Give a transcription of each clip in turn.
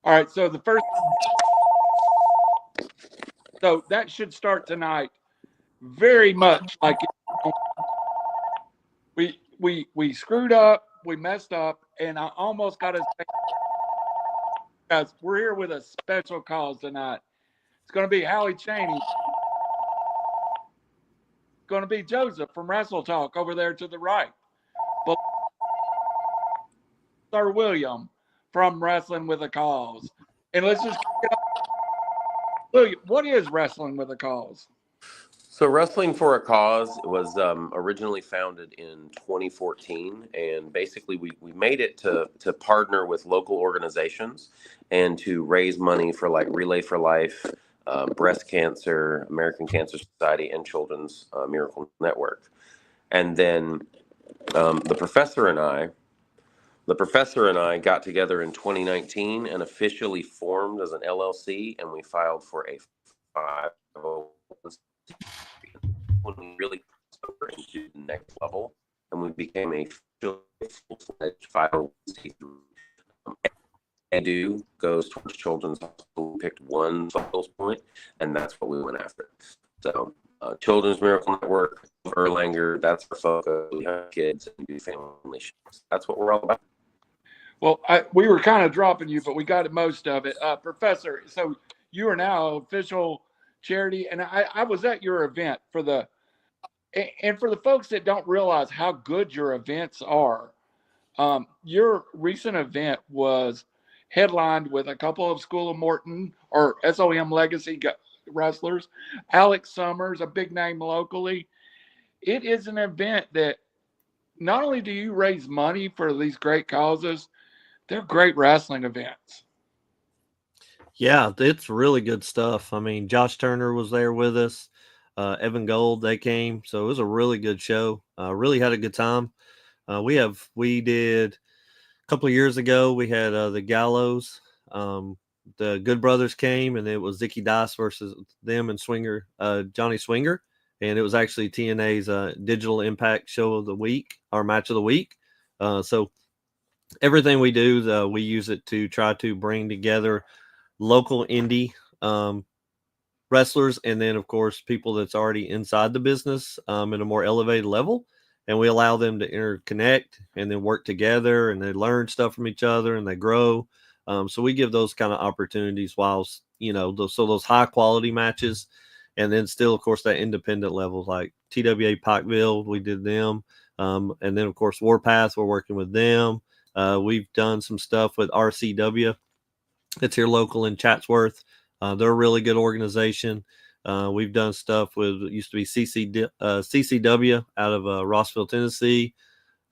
All right. So that should start tonight. Very much like we screwed up, we messed up, and I almost got to say, guys, we're here with a special cause tonight. It's going to be Hallie Cheney. It's going to be Joseph from Wrestle Talk over there to the right. But Sir William from Wrestling with a Cause. And let's just get off. William, what is Wrestling with a Cause? So Wrestling for a Cause was originally founded in 2014, and basically we made it to partner with local organizations and to raise money for like Relay for Life, breast cancer, American Cancer Society, and Children's Miracle Network. And then the professor and I got together in 2019 and officially formed as an LLC, and we filed for a 501c3 when we really crossed over into the next level, and we became a full-fledged 501c3. And do goes towards Children's Hospital. We picked one focus point, and that's what we went after. So, Children's Miracle Network, Erlanger, that's our focus. We have kids and do family shows. That's what we're all about. Well, we were kind of dropping you, but we got most of it. Professor, so you are now official charity, and I was at your event for the folks that don't realize how good your events are. Your recent event was headlined with a couple of School of Morton or SOM Legacy wrestlers, Alex Summers, a big name locally. It is an event that not only do you raise money for these great causes, they're great wrestling events. Yeah, it's really good stuff. I mean, Josh Turner was there with us, Evan Gold, they came. So it was a really good show. Really had a good time. We did a couple of years ago, we had the Gallows. The Good Brothers came, and it was Zicky Dice versus them and Johnny Swinger. And it was actually TNA's Digital Impact Show of the Week, our match of the week. So everything we do, we use it to try to bring together local indie wrestlers, and then of course people that's already inside the business at a more elevated level, and we allow them to interconnect and then work together, and they learn stuff from each other and they grow. So we give those kind of opportunities whilst those high quality matches, and then still of course that independent level like TWA Pikeville, we did them, and then of course Warpath, we're working with them. We've done some stuff with RCW. It's here local in Chatsworth. They're a really good organization. We've done stuff with, it used to be CCW out of Rossville, Tennessee.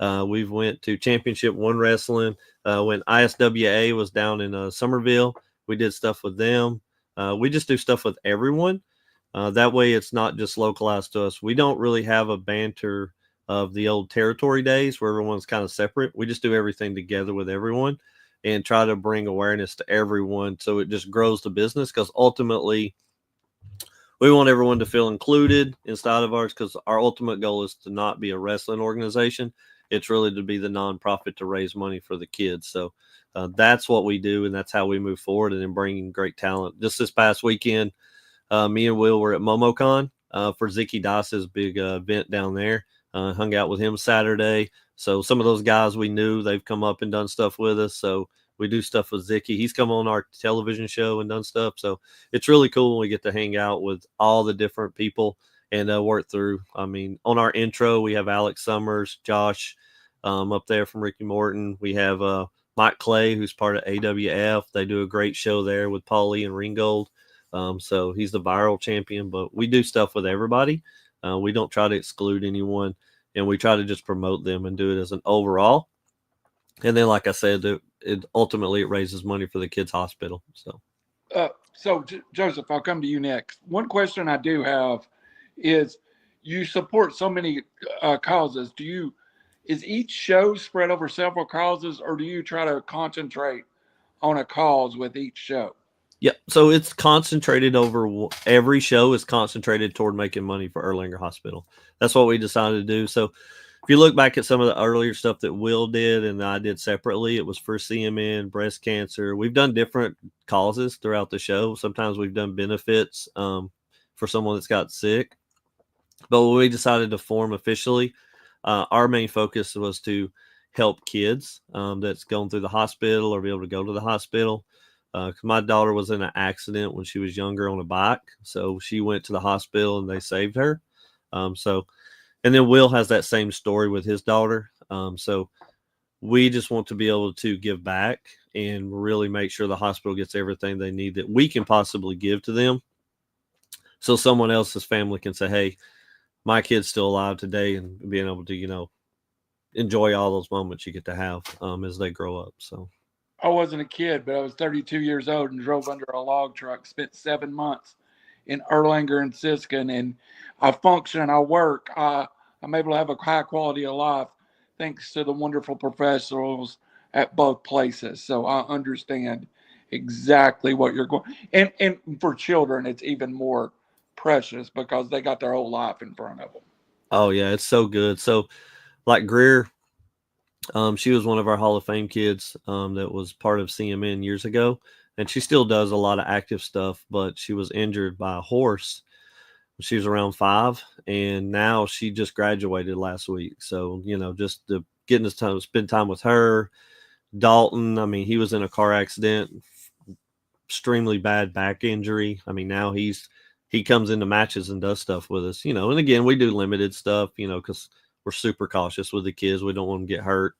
We've went to Championship One Wrestling. When ISWA was down in Somerville, we did stuff with them. We just do stuff with everyone. That way it's not just localized to us. We don't really have a banter of the old territory days where everyone's kind of separate. We just do everything together with everyone and try to bring awareness to everyone, so it just grows the business, because ultimately we want everyone to feel included inside of ours, because our ultimate goal is to not be a wrestling organization. It's really to be the nonprofit to raise money for the kids. So that's what we do, and that's how we move forward, and then bringing great talent. Just this past weekend, me and Will were at MomoCon for Zicky Dice's big event down there. Hung out with him Saturday. So some of those guys we knew, they've come up and done stuff with us. So we do stuff with Zicky. He's come on our television show and done stuff. So it's really cool when we get to hang out with all the different people and work through. I mean, on our intro, we have Alex Summers, Josh up there from Ricky Morton. We have Mike Clay, who's part of AWF. They do a great show there with Paulie and Ringgold. So he's the viral champion, but we do stuff with everybody. We don't try to exclude anyone, and we try to just promote them and do it as an overall. And then, like I said, it ultimately raises money for the kids' hospital. So, Joseph, I'll come to you next. One question I do have is, you support so many causes. Is each show spread over several causes, or do you try to concentrate on a cause with each show? Yeah, so it's concentrated over, every show is concentrated toward making money for Erlanger Hospital. That's what we decided to do. So if you look back at some of the earlier stuff that Will did and I did separately, it was for CMN, breast cancer. We've done different causes throughout the show. Sometimes we've done benefits for someone that's got sick. But when we decided to form officially, our main focus was to help kids that's going through the hospital or be able to go to the hospital. My daughter was in an accident when she was younger on a bike. So she went to the hospital and they saved her. And then Will has that same story with his daughter. So we just want to be able to give back and really make sure the hospital gets everything they need that we can possibly give to them. So someone else's family can say, hey, my kid's still alive today, and being able to, enjoy all those moments you get to have as they grow up. So I wasn't a kid, but I was 32 years old and drove under a log truck, spent 7 months in Erlanger and Siskin, and I function, I work, I'm able to have a high quality of life thanks to the wonderful professionals at both places. So I understand exactly what you're going. And for children, it's even more precious because they got their whole life in front of them. oh yeah, it's so good. So like Greer, she was one of our Hall of Fame kids that was part of CMN years ago, and she still does a lot of active stuff. But she was injured by a horse when she was around 5, and now she just graduated last week. So just getting this time, spend time with her. Dalton, I mean, he was in a car accident, extremely bad back injury. I mean, now he comes into matches and does stuff with us, and again, we do limited stuff, because we're super cautious with the kids. We don't want them to get hurt.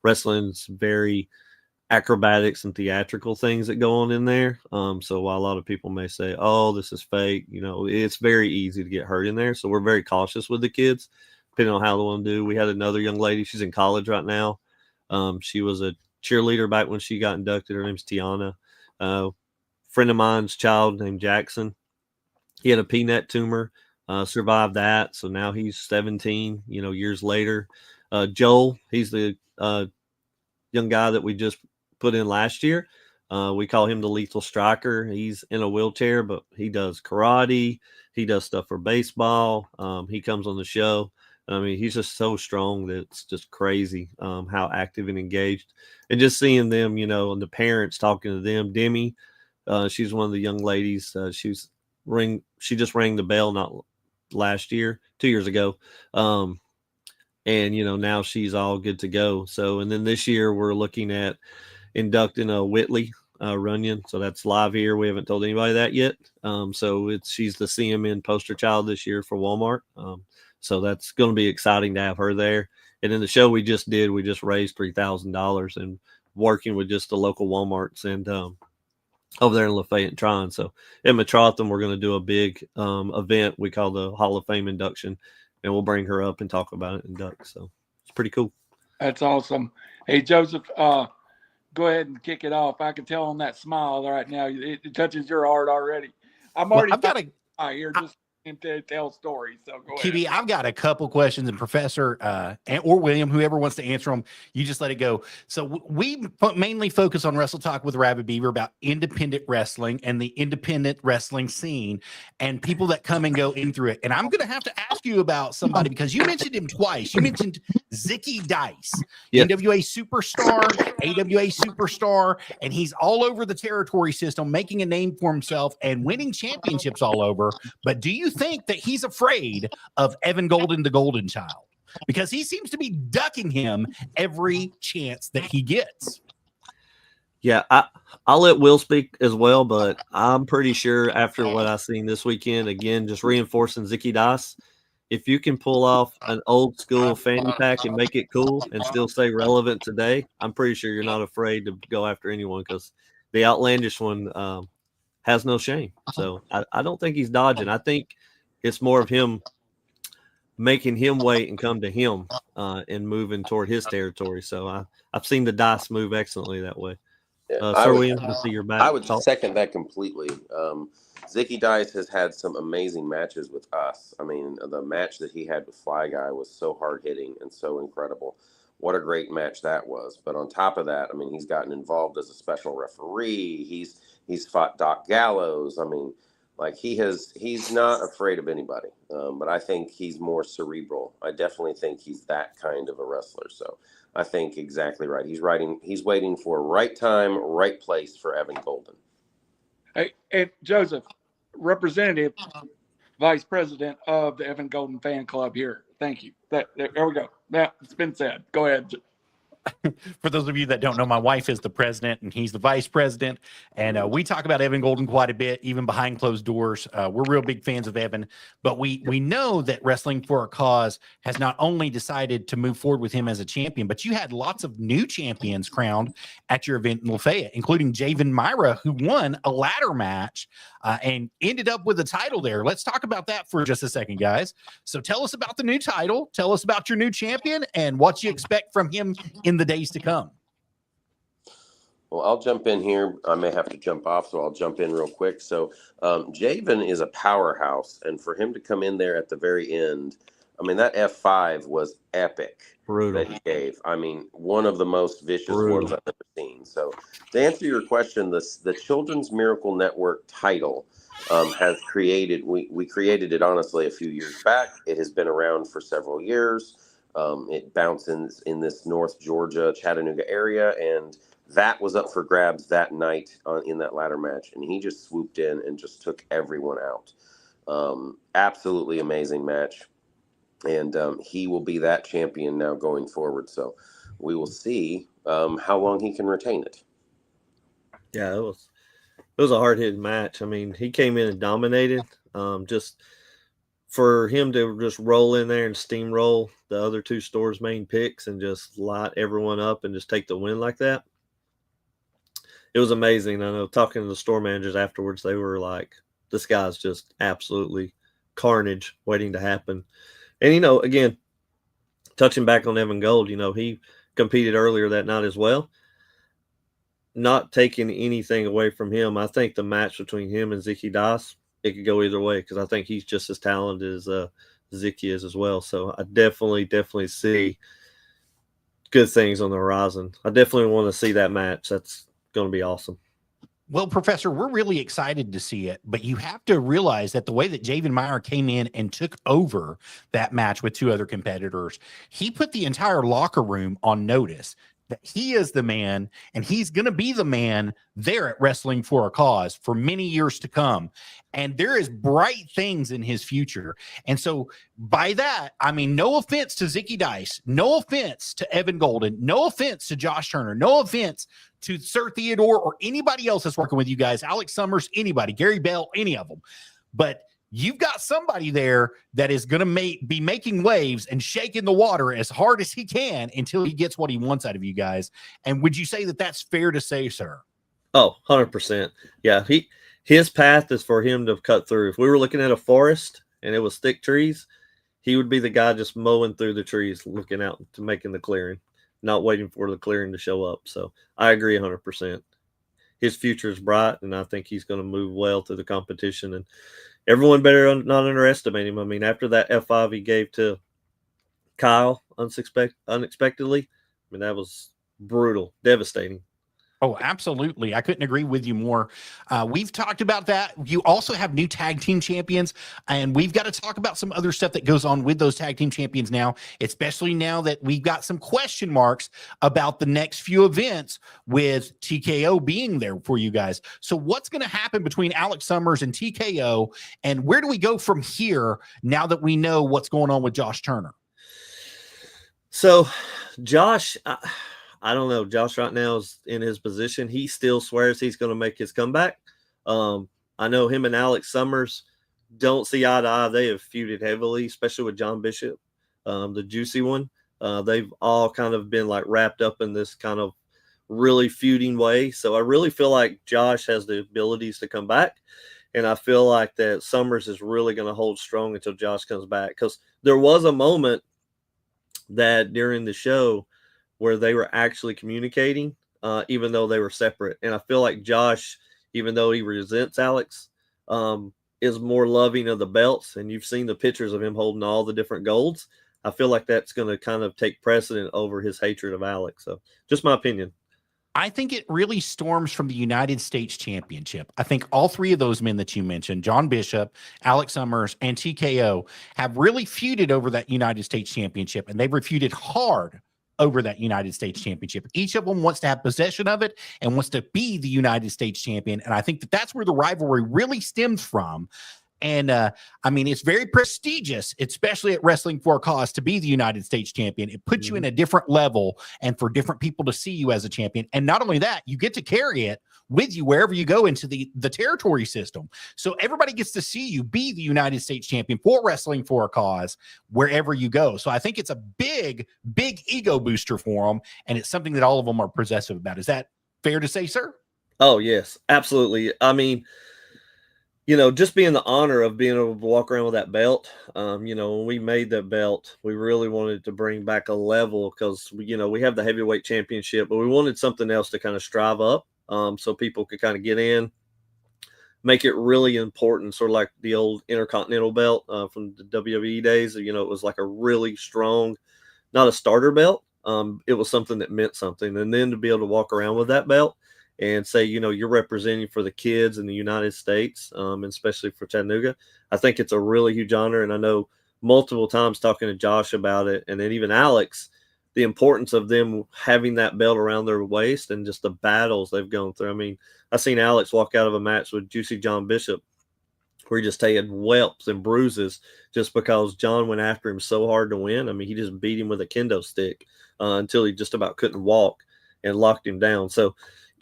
Wrestling's very acrobatics and theatrical things that go on in there. So while a lot of people may say, oh, this is fake, it's very easy to get hurt in there. So we're very cautious with the kids, depending on how they want to do. We had another young lady, she's in college right now. She was a cheerleader back when she got inducted. Her name's Tiana. Friend of mine's child named Jackson. He had a peanut tumor, survived that. So now he's 17, years later. Joel, he's the young guy that we just put in last year. We call him the lethal striker. He's in a wheelchair, but he does karate. He does stuff for baseball. He comes on the show. I mean, he's just so strong that it's just crazy how active and engaged. And just seeing them, and the parents talking to them. Demi, she's one of the young ladies. She just rang the bell not last year, 2 years ago. And now she's all good to go. So, and then this year we're looking at inducting a Whitley Runyon. So that's live here. We haven't told anybody that yet. So she's the CMN poster child this year for Walmart. So that's going to be exciting to have her there. And in the show we just raised $3,000 and working with just the local Walmarts and over there in Lafayette and Tryon. So at Metrotham, we're going to do a big event we call the Hall of Fame induction, and we'll bring her up and talk about it and induct. So it's pretty cool. That's awesome. Hey, Joseph, go ahead and kick it off. I can tell on that smile right now. It touches your heart already. I'm already here just to tell stories. So go ahead. QB, I've got a couple questions, and Professor or William, whoever wants to answer them, you just let it go. So we mainly focus on Wrestle Talk with Rabbit Beaver about independent wrestling and the independent wrestling scene and people that come and go in through it. And I'm going to have to ask you about somebody because you mentioned him twice. You mentioned Zicky Dice, Yep. NWA superstar, AWA superstar, and he's all over the territory system, making a name for himself and winning championships all over. But do you think that he's afraid of Evan Golden, the Golden Child? Because he seems to be ducking him every chance that he gets. Yeah, I'll let Will speak as well, but I'm pretty sure after what I've seen this weekend, again, just reinforcing Zicky Dice, if you can pull off an old school fanny pack and make it cool and still stay relevant today, I'm pretty sure you're not afraid to go after anyone because the outlandish one has no shame. So I don't think he's dodging. I think it's more of him making him wait and come to him and moving toward his territory. So I've seen the dice move excellently that way. Yeah, Sir William, I see your back. I would second that completely. Zicky Dice has had some amazing matches with us. I mean, the match that he had with Fly Guy was so hard hitting and so incredible. What a great match that was. But on top of that, I mean, he's gotten involved as a special referee. He's fought Doc Gallows. I mean, Like he's not afraid of anybody, but I think he's more cerebral. I definitely think he's that kind of a wrestler. So I think exactly right. He's waiting for right time, right place for Evan Golden. Hey, and Joseph, representative, vice president of the Evan Golden fan club here. Thank you. There we go. Now it's been said. Go ahead. For those of you that don't know, my wife is the president and he's the vice president. And we talk about Evan Golden quite a bit, even behind closed doors. We're real big fans of Evan, but we know that Wrestling for a Cause has not only decided to move forward with him as a champion, but you had lots of new champions crowned at your event in Lafayette, including Javen Myra, who won a ladder match and ended up with a title there. Let's talk about that for just a second, guys. So tell us about the new title. Tell us about your new champion and what you expect from him in the days to come. Well, I'll jump in here. I may have to jump off, so I'll jump in real quick. So Javen is a powerhouse, and for him to come in there at the very end, I mean, that F5 was epic. Brutal. That he gave. I mean, one of the most vicious ones I've ever seen. So to answer your question, the Children's Miracle Network title has created, we created it honestly a few years back. It has been around for several years. It bounces in this North Georgia, Chattanooga area, and that was up for grabs that night in that ladder match. And he just swooped in and just took everyone out. Absolutely amazing match. And he will be that champion now going forward. So we will see how long he can retain it. Yeah, it was a hard-hitting match. I mean, he came in and dominated. Just for him to just roll in there and steamroll the other two stores' main picks and just light everyone up and just take the win like that, it was amazing. I know talking to the store managers afterwards, they were like, this guy's just absolutely carnage waiting to happen. And, you know, again, touching back on Evan Gold, you know, he competed earlier that night as well. Not taking anything away from him, I think the match between him and Zicky Das, it could go either way because I think he's just as talented as Zicky is as well. So I definitely see good things on the horizon. I definitely want to see that match. That's going to be awesome. Well, Professor, we're really excited to see it, but you have to realize that the way that Javen Meyer came in and took over that match with two other competitors, he put the entire locker room on notice that he is the man and he's going to be the man there at Wrestling for a Cause for many years to come. And there is bright things in his future. And so by that, I mean, no offense to Zicky Dice, no offense to Evan Golden, no offense to Josh Turner, no offense to Sir Theodore or anybody else that's working with you guys, Alex Summers, anybody, Gary Bell, any of them. But you've got somebody there that is going to be making waves and shaking the water as hard as he can until he gets what he wants out of you guys. And would you say that that's fair to say, sir? Oh, 100%. Yeah, his path is for him to cut through. If we were looking at a forest and it was thick trees, he would be the guy just mowing through the trees, looking out to making the clearing, not waiting for the clearing to show up. So I agree 100%. His future is bright, and I think he's going to move well through the competition. And everyone better not underestimate him. I mean, after that F5 he gave to Kyle unexpectedly, I mean, that was brutal, devastating. Oh, absolutely. I couldn't agree with you more. We've talked about that. You also have new tag team champions, and we've got to talk about some other stuff that goes on with those tag team champions now, especially now that we've got some question marks about the next few events with TKO being there for you guys. So what's going to happen between Alex Summers and TKO, and where do we go from here now that we know what's going on with Josh Turner? So Josh, I don't know. Josh right now is in his position. He still swears he's going to make his comeback. I know him and Alex Summers don't see eye to eye. They have feuded heavily, especially with John Bishop, the juicy one. They've all kind of been like wrapped up in this kind of really feuding way. So I really feel like Josh has the abilities to come back. And I feel like that Summers is really going to hold strong until Josh comes back. Because there was a moment that during the show where they were actually communicating, even though they were separate. And I feel like Josh, even though he resents Alex, is more loving of the belts. And you've seen the pictures of him holding all the different golds. I feel like that's going to kind of take precedent over his hatred of Alex. So just my opinion. I think it really storms from the United States Championship. I think all three of those men that you mentioned, John Bishop, Alex Summers, and TKO, have really feuded over that United States Championship, and they've feuded hard over that United States Championship. Each of them wants to have possession of it and wants to be the United States champion. And I think that that's where the rivalry really stems from. And I mean, it's very prestigious, especially at Wrestling for a Cause, to be the United States champion. It puts you in a different level and for different people to see you as a champion. And not only that, you get to carry it with you wherever you go into the territory system. So everybody gets to see you be the United States champion for Wrestling for a Cause wherever you go. So I think it's a big, big ego booster for them. And it's something that all of them are possessive about. Is that fair to say, sir? Oh, yes, absolutely. I mean, you know, just being the honor of being able to walk around with that belt, you know, when we made that belt, we really wanted to bring back a level because, you know, we have the heavyweight championship, but we wanted something else to kind of strive up so people could kind of get in, make it really important, sort of like the old Intercontinental belt from the WWE days. You know, it was like a really strong, not a starter belt. It was something that meant something. And then to be able to walk around with that belt and say, you know, you're representing for the kids in the United States, and especially for Chattanooga. I think it's a really huge honor. And I know multiple times talking to Josh about it, and then even Alex, the importance of them having that belt around their waist and just the battles they've gone through. I mean, I seen Alex walk out of a match with Juicy John Bishop where he just had whelps and bruises just because John went after him so hard to win. I mean, he just beat him with a kendo stick until he just about couldn't walk and locked him down. So,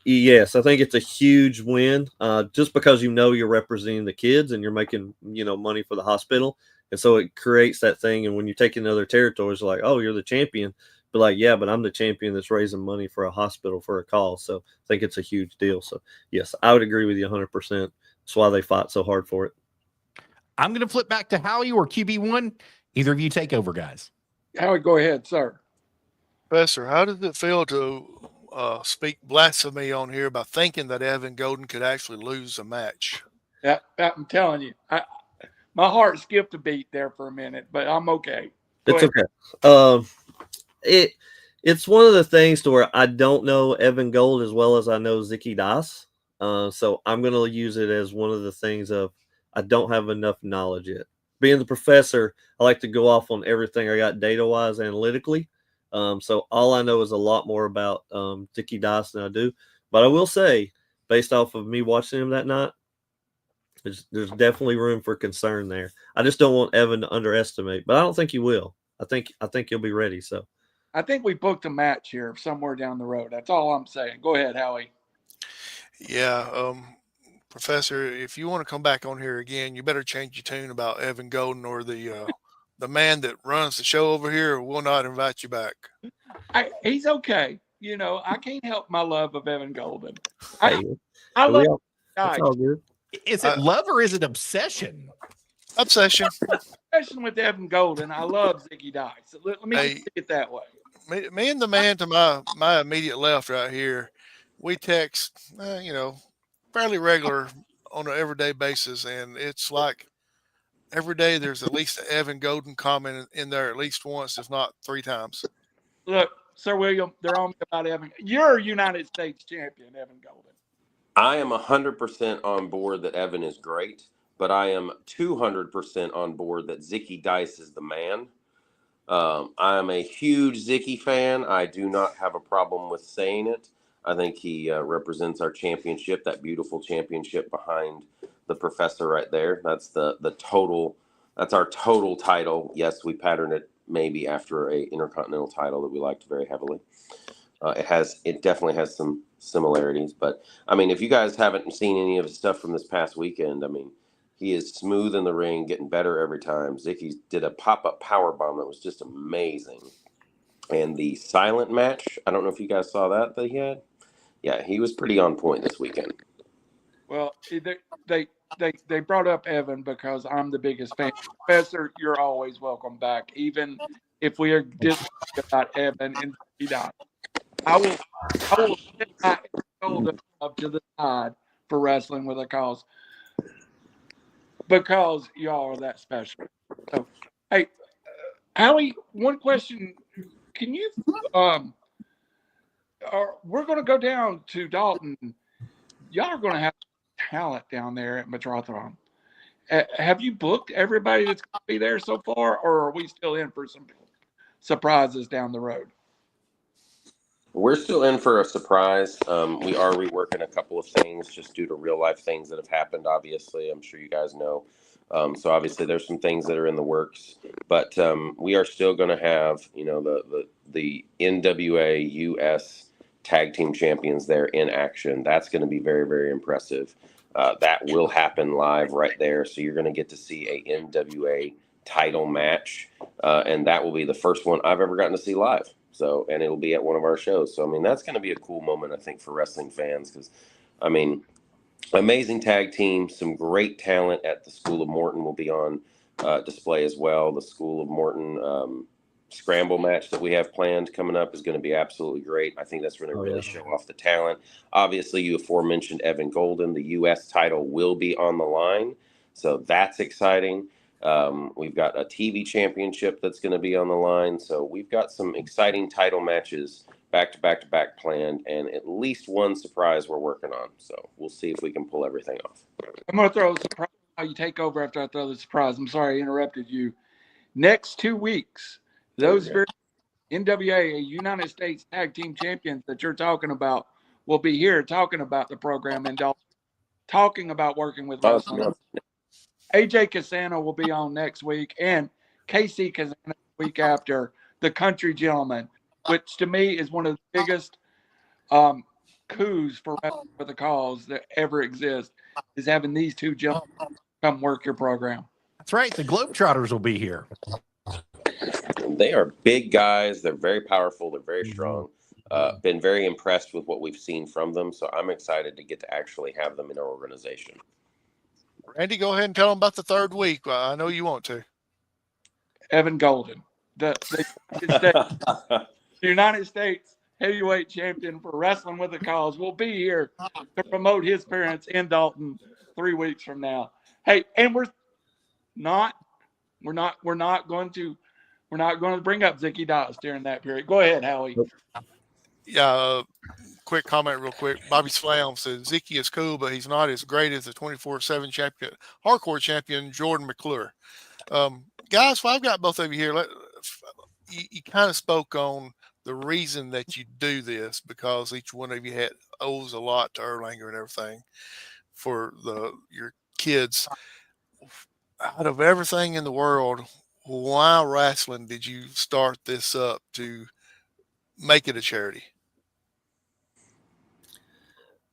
yes, I think it's a huge win just because, you know, you're representing the kids and you're making, you know, money for the hospital. And so it creates that thing. And when you take in other territories, like, oh, you're the champion. But like, yeah, but I'm the champion that's raising money for a hospital for a cause. So I think it's a huge deal. So, yes, I would agree with you 100%. That's why they fought so hard for it. I'm going to flip back to Howie or QB1. Either of you take over, guys. Howie, go ahead, sir. Professor, how did it feel to speak blasphemy on here by thinking that Evan Golden could actually lose a match? Yeah, I'm telling you, my heart skipped a beat there for a minute, but I'm okay. It's okay. It's one of the things to where I don't know Evan Gold as well as I know Zicky Das. So I'm going to use it as one of the things of I don't have enough knowledge yet. Being the professor, I like to go off on everything I got data-wise analytically. So all I know is a lot more about Zicky Das than I do. But I will say, based off of me watching him that night, there's definitely room for concern there. I just don't want Evan to underestimate, but I don't think he will. I think he'll be ready. So I think we booked a match here somewhere down the road. That's all I'm saying. Go ahead, Howie. Yeah, Professor, if you want to come back on here again, you better change your tune about Evan Golden, or the man that runs the show over here will not invite you back. He's okay. You know, I can't help my love of Evan Golden. I That's love all good. Is it love or is it obsession? Obsession. Obsession with Evan Golden. I love Zicky Dice. Let me say it that way. Me and the man to my immediate left right here, we text, you know, fairly regular on an everyday basis, and it's like every day there's at least an Evan Golden comment in there at least once, if not 3 times. Look, Sir William, they're on me about Evan. You're a United States champion, Evan Golden. I am 100% on board that Evan is great, but I am 200% on board that Zicky Dice is the man. I'm a huge Zicky fan. I do not have a problem with saying it. I think he represents our championship, that beautiful championship behind the professor right there. That's the total. That's our total title. Yes, we patterned it maybe after a Intercontinental title that we liked very heavily. It definitely has some similarities, but I mean, if you guys haven't seen any of his stuff from this past weekend, I mean, he is smooth in the ring, getting better every time. Zicky did a pop-up power bomb that was just amazing. And the silent match, I don't know if you guys saw that he had. Yeah, he was pretty on point this weekend. Well, they brought up Evan because I'm the biggest fan. Professor, you're always welcome back, even if we are discussing about Evan and Zicky. I will set my shoulder up to the side for Wrestling with a Cause because y'all are that special. So, hey, Howie, one question: can you we're going to go down to Dalton. Y'all are going to have talent down there at Metrothon. Have you booked everybody that's going to be there so far, or are we still in for some surprises down the road? We're still in for a surprise. We are reworking a couple of things just due to real life things that have happened. Obviously, I'm sure you guys know. So obviously, there's some things that are in the works, but we are still going to have, you know, the NWA US Tag Team Champions there in action. That's going to be very, very impressive. That will happen live right there. So you're going to get to see a NWA title match, and that will be the first one I've ever gotten to see live. So, and it'll be at one of our shows. So, I mean, that's going to be a cool moment, I think, for wrestling fans because, I mean, amazing tag team, some great talent at the School of Morton will be on display as well. The School of Morton scramble match that we have planned coming up is going to be absolutely great. I think that's going to really show off the talent. Obviously, you aforementioned Evan Golden. The U.S. title will be on the line. So that's exciting. We've got a TV championship that's going to be on the line. So we've got some exciting title matches back to back to back planned, and at least one surprise we're working on. So we'll see if we can pull everything off. I'm going to throw a surprise. You take over after I throw the surprise. I'm sorry I interrupted you. Next 2 weeks, those very NWA United States Tag Team Champions that you're talking about will be here talking about the program and talking about working with wrestling. AJ Casano will be on next week, and KC Casano the week after, the Country Gentleman, which to me is one of the biggest coups for the cause that ever exist, is having these two gentlemen come work your program. That's right. The Globetrotters will be here. They are big guys. They're very powerful. They're very strong. Been very impressed with what we've seen from them. So I'm excited to get to actually have them in our organization. Randy, go ahead and tell them about the third week. I know you want to. Evan Golden, the United States heavyweight champion for Wrestling with a Cause, will be here to promote his appearance in Dalton 3 weeks from now. Hey, and we're not going to bring up Zicky Das during that period. Go ahead, Howie. Yeah. Quick comment real quick. Bobby Slam said Zicky is cool, but he's not as great as the 24/7 champion, hardcore champion, Jordan McClure. Guys, well, I've got both of you here. You kind of spoke on the reason that you do this because each one of you owes a lot to Erlanger and everything for your kids. Out of everything in the world, why wrestling did you start this up to make it a charity?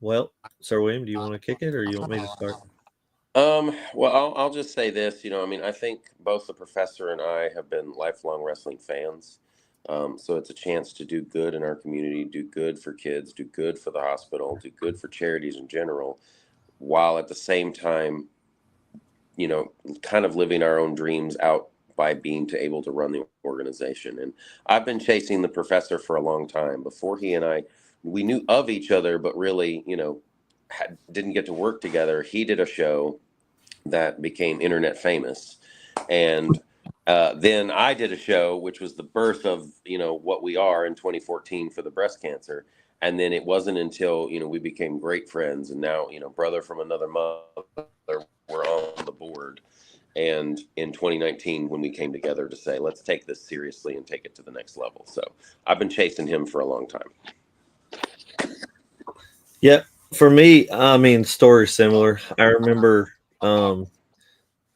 Well, Sir William, do you want to kick it or you want me to start? Well, I'll just say this, I mean, I think both the professor and I have been lifelong wrestling fans. So it's a chance to do good in our community, do good for kids, do good for the hospital, do good for charities in general, while at the same time, kind of living our own dreams out by being able to run the organization. And I've been chasing the professor for a long time. Before he and I, we knew of each other, but really, didn't get to work together. He did a show that became internet famous. And then I did a show, which was the birth of, what we are in 2014 for the breast cancer. And then it wasn't until, we became great friends. And now, brother from another mother, we're on the board. And in 2019, when we came together to say, let's take this seriously and take it to the next level. So I've been chasing him for a long time. Yeah, for me, I mean, story's similar. I remember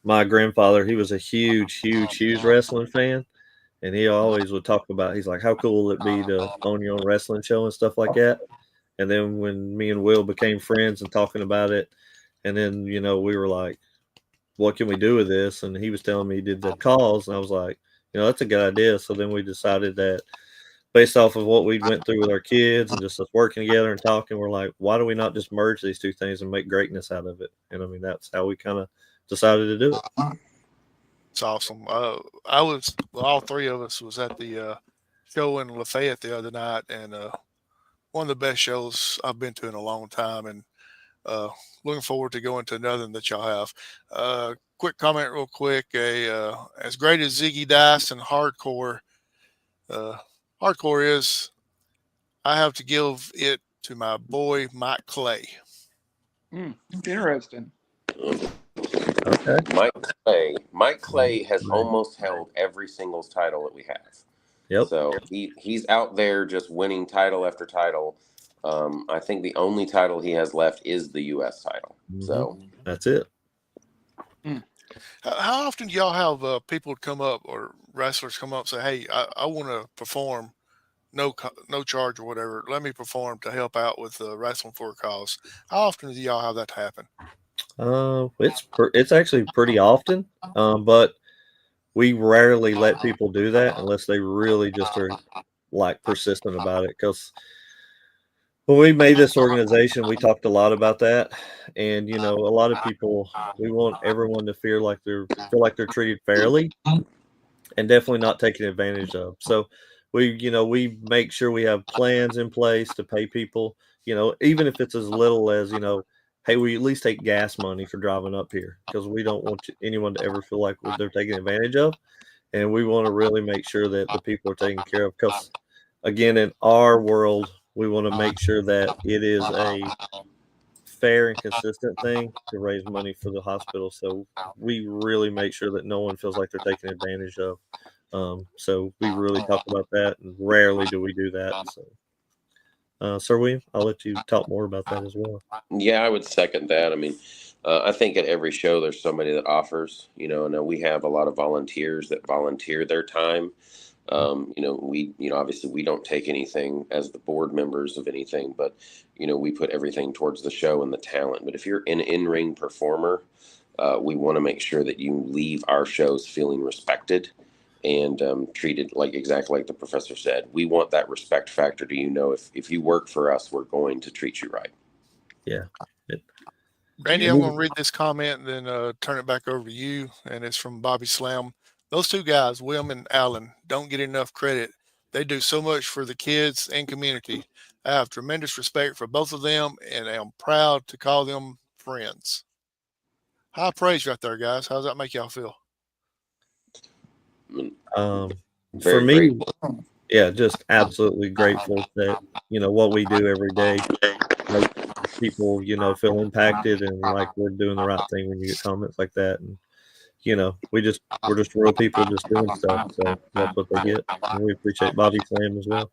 my grandfather, he was a huge wrestling fan. And he always would talk about, he's like, how cool will it be to own your own wrestling show and stuff like that. And then when me and Will became friends and talking about it, and then, we were like, what can we do with this? And he was telling me he did the calls. And I was like, that's a good idea. So then we decided that based off of what we went through with our kids and just us working together and talking, we're like, why do we not just merge these two things and make greatness out of it? And I mean, that's how we kind of decided to do it. It's awesome. All three of us was at the show in Lafayette the other night, and one of the best shows I've been to in a long time, and looking forward to going to another one that y'all have. Quick comment real quick. As great as Ziggy Dice and hardcore is, I have to give it to my boy Mike Clay. Interesting. Okay. Mike Clay has almost held every singles title that we have. Yep. So he's out there just winning title after title. I think the only title he has left is the U.S. title. So that's it. How often do y'all have people come up or wrestlers come up and say, "Hey, I want to perform, no charge or whatever. Let me perform to help out with wrestling for a cause." How often do y'all have that happen? It's actually pretty often, but we rarely let people do that unless they really just are like persistent about it. Because when we made this organization, we talked a lot about that, and a lot of people, we want everyone to feel like they're treated fairly, and definitely not taken advantage of. So we make sure we have plans in place to pay people. Even if it's as little as hey, we at least take gas money for driving up here, because we don't want anyone to ever feel like they're taken advantage of, and we want to really make sure that the people are taken care of. Because again, in our world, we want to make sure that it is a fair and consistent thing to raise money for the hospital. So we really make sure that no one feels like they're taken advantage of. So we really talk about that, and rarely do we do that. So, Sir William, I'll let you talk more about that as well. yeah, I would second that. I mean, I think at every show there's somebody that offers. And we have a lot of volunteers that volunteer their time. Obviously we don't take anything as the board members of anything, but we put everything towards the show and the talent. But if you're an in-ring performer, we want to make sure that you leave our shows feeling respected and treated exactly like the professor said. We want that respect factor. If you work for us, we're going to treat you right. Yeah. Randy, I'm going to read this comment and then turn it back over to you. And it's from Bobby Slam. Those two guys, William and Allen, don't get enough credit. They do so much for the kids and community. I have tremendous respect for both of them, and I am proud to call them friends. High praise right there, guys. How does that make y'all feel? For me, yeah, just absolutely grateful that what we do every day makes people feel impacted, and like we're doing the right thing when you get comments like that. And we're just real people just doing stuff, so that's what they get. And we appreciate Bobby Slam as well.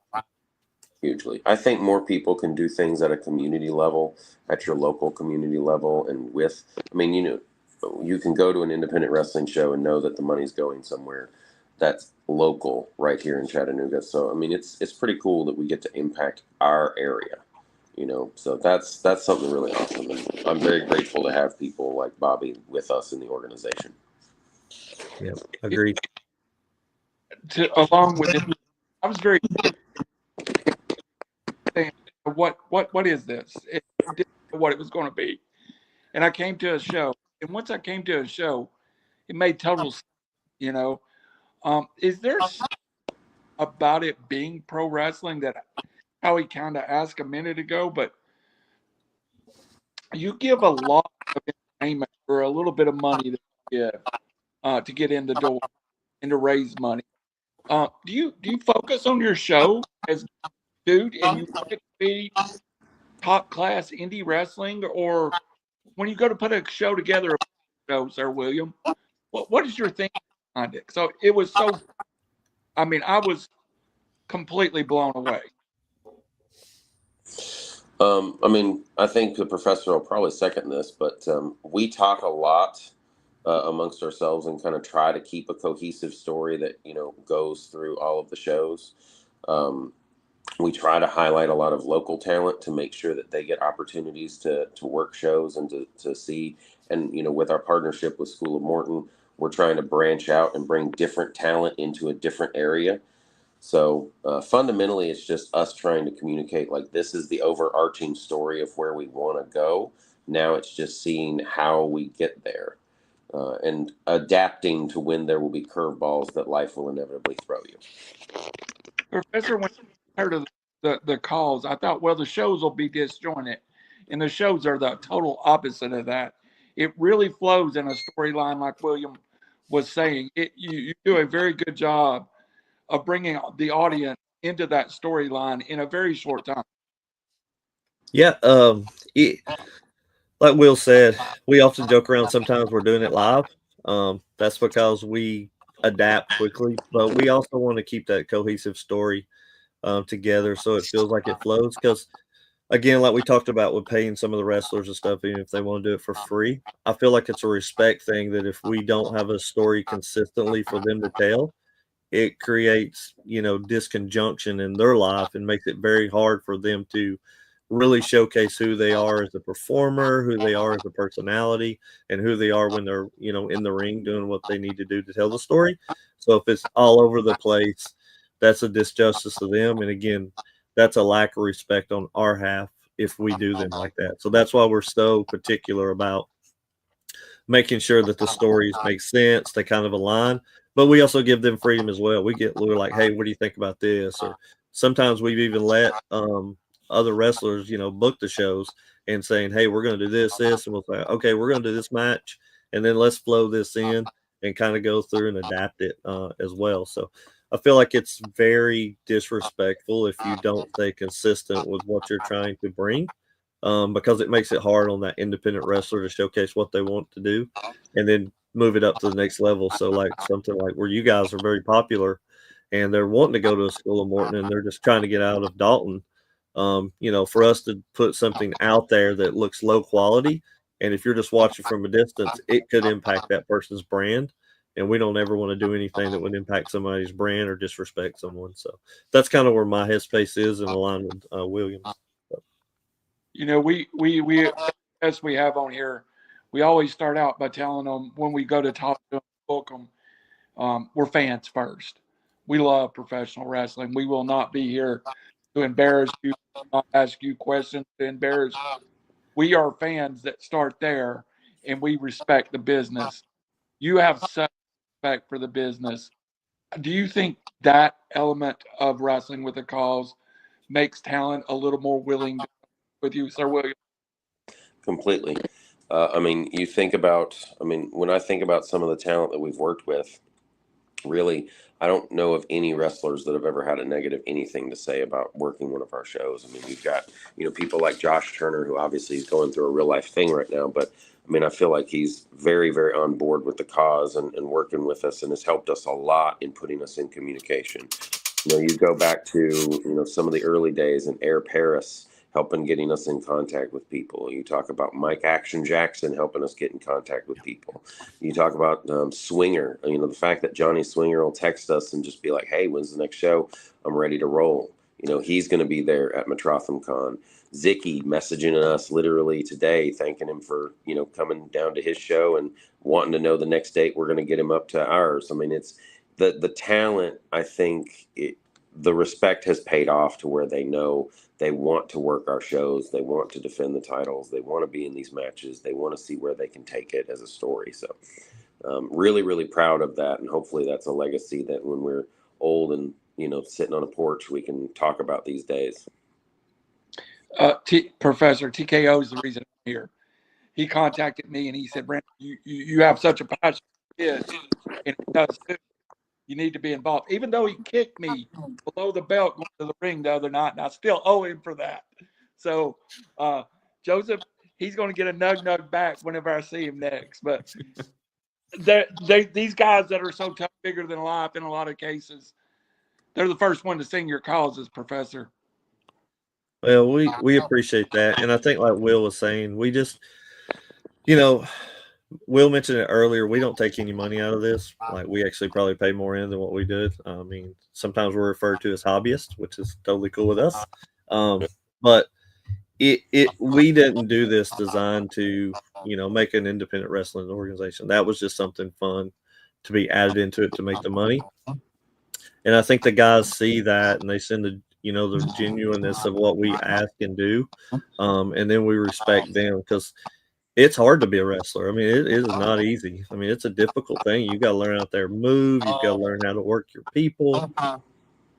Hugely. I think more people can do things at a community level, at your local community level, and you can go to an independent wrestling show and know that the money's going somewhere that's local right here in Chattanooga. So it's pretty cool that we get to impact our area. So that's something really awesome. And I'm very grateful to have people like Bobby with us in the organization. Yeah, agreed. Along with it, I was very saying, what is this? It didn't know what it was going to be, and I came to a show, and once I came to a show, it made total sense. Is there about it being pro wrestling that Howie kind of asked a minute ago, but you give a lot of entertainment for a little bit of money to get in the door and to raise money. Do you focus on your show as dude and you want it to be top class indie wrestling, or when you go to put a show together, Sir William, what is your thinking behind it? So it was so. I was completely blown away. I think the professor will probably second this, but we talk a lot amongst ourselves and kind of try to keep a cohesive story that goes through all of the shows. We try to highlight a lot of local talent to make sure that they get opportunities to work shows and to see. And with our partnership with School of Morton, we're trying to branch out and bring different talent into a different area. So fundamentally, it's just us trying to communicate this is the overarching story of where we want to go. Now it's just seeing how we get there and adapting to when there will be curveballs that life will inevitably throw you. Professor, when I heard of the calls, I thought, well, the shows will be disjointed, and the shows are the total opposite of that. It really flows in a storyline, like William was saying. You do a very good job of bringing the audience into that storyline in a very short time. Yeah, like Will said, we often joke around sometimes we're doing it live. That's because we adapt quickly, but we also want to keep that cohesive story together so it feels like it flows. Because again, like we talked about with paying some of the wrestlers and stuff, even if they want to do it for free, I feel like it's a respect thing that if we don't have a story consistently for them to tell, it creates, disconjunction in their life and makes it very hard for them to really showcase who they are as a performer, who they are as a personality, and who they are when they're, in the ring doing what they need to do to tell the story. So if it's all over the place, that's a disjustice to them. And again, that's a lack of respect on our half if we do them like that. So that's why we're so particular about making sure that the stories make sense, they kind of align, but we also give them freedom as well. We're like, hey, what do you think about this? Or sometimes we've even let other wrestlers, book the shows and saying, hey, we're going to do this, and we'll say, okay, we're going to do this match, and then let's flow this in and kind of go through and adapt it as well. So I feel like it's very disrespectful if you don't stay consistent with what you're trying to bring. Because it makes it hard on that independent wrestler to showcase what they want to do and then move it up to the next level. So like something like where you guys are very popular and they're wanting to go to a school of Morton and they're just trying to get out of Dalton. For us to put something out there that looks low quality, and if you're just watching from a distance, it could impact that person's brand. And we don't ever want to do anything that would impact somebody's brand or disrespect someone. So that's kind of where my headspace is in line with Williams. We as we have on here, we always start out by telling them when we go to talk to them, book them, we're fans first. We love professional wrestling. We will not be here to embarrass you, not ask you questions to embarrass you. We are fans that start there, and we respect the business. You have such respect for the business. Do you think that element of wrestling with a cause makes talent a little more willing to with you, Sir William? Completely. When I think about some of the talent that we've worked with, really, I don't know of any wrestlers that have ever had a negative anything to say about working one of our shows. I mean, we've got, people like Josh Turner, who obviously is going through a real life thing right now, but I feel like he's very, very on board with the cause and working with us and has helped us a lot in putting us in communication. You go back to, some of the early days and Air Paris helping getting us in contact with people. You talk about Mike Action Jackson helping us get in contact with people. You talk about Swinger, the fact that Johnny Swinger will text us and just be like, hey, when's the next show? I'm ready to roll. He's going to be there at Metrotham Con. Zicky messaging us literally today, thanking him for, coming down to his show and wanting to know the next date we're going to get him up to ours. It's the talent. I think the respect has paid off to where they know they want to work our shows. They want to defend the titles. They want to be in these matches. They want to see where they can take it as a story. So really, really proud of that. And hopefully that's a legacy that when we're old and, sitting on a porch, we can talk about these days. Professor TKO is the reason I'm here. He contacted me and he said, Brandon, you have such a passion for kids, and it does too. You need to be involved. Even though he kicked me below the belt going to the ring the other night, and I still owe him for that. So, Joseph, he's going to get a nug back whenever I see him next. But these guys that are so tough, bigger than life in a lot of cases, they're the first one to sing your causes, Professor. Well, we appreciate that. And I think like Will was saying, we just, Will mentioned it earlier. We don't take any money out of this. Like we actually probably pay more in than what we did. Sometimes we're referred to as hobbyists, which is totally cool with us. But we didn't do this designed to, make an independent wrestling organization. That was just something fun to be added into it to make the money. And I think the guys see that and they send the genuineness of what we ask and do. And then we respect them because it's hard to be a wrestler. It is not easy. It's a difficult thing. You got to learn out there, move. You've got to learn how to work your people.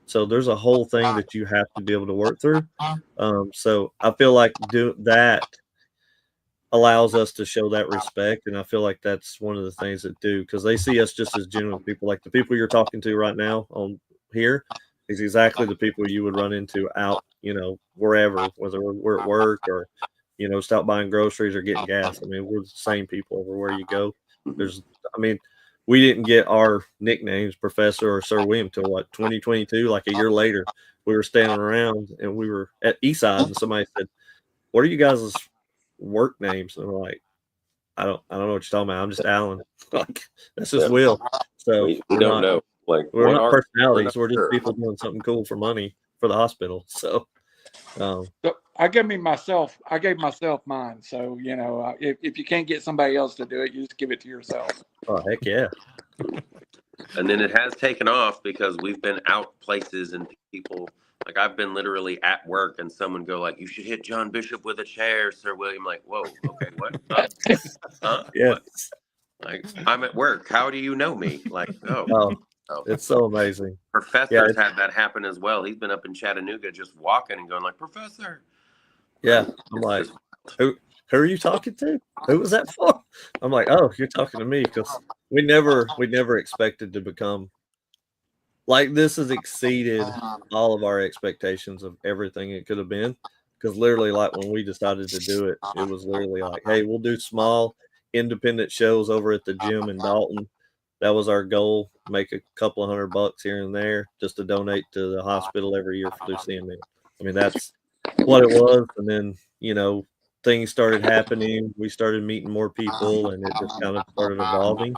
So there's a whole thing that you have to be able to work through. So I feel like that allows us to show that respect. And I feel like that's one of the things that do, because they see us just as genuine people, like the people you're talking to right now on here. It's exactly the people you would run into out, wherever, whether we're at work or, stop buying groceries or getting gas. I mean, we're the same people everywhere you go. I mean, we didn't get our nicknames, Professor or Sir William, till what, 2022, like a year later. We were standing around and we were at Eastside and somebody said, "What are you guys' work names?" And we're like, I don't know what you're talking about. I'm just Alan. Like, that's just Will. So we we're don't not, know. Like, we're what not are personalities. We're just sure. people doing something cool for money for the hospital. So, So I gave myself mine. So, if you can't get somebody else to do it, you just give it to yourself. oh, heck yeah. And then it has taken off because we've been out places and people, like I've been literally at work and someone go like, "You should hit John Bishop with a chair, Sir William." Like, whoa, okay, what? Huh? Yeah. What? Like, I'm at work. How do you know me? Like, Oh, it's so amazing. Professor's had that happen as well. He's been up in Chattanooga just walking and going like, "Professor." Yeah. I'm like, who are you talking to? Who was that for? I'm like, oh, you're talking to me, because we never expected to become like this. Has exceeded all of our expectations of everything it could have been. Because literally, like when we decided to do it, it was literally like, hey, we'll do small independent shows over at the gym in Dalton. That was our goal. Make a couple of $100 here and there just to donate to the hospital every year for leuemia. I mean, that's what it was. And then, things started happening. We started meeting more people and it just kind of started evolving.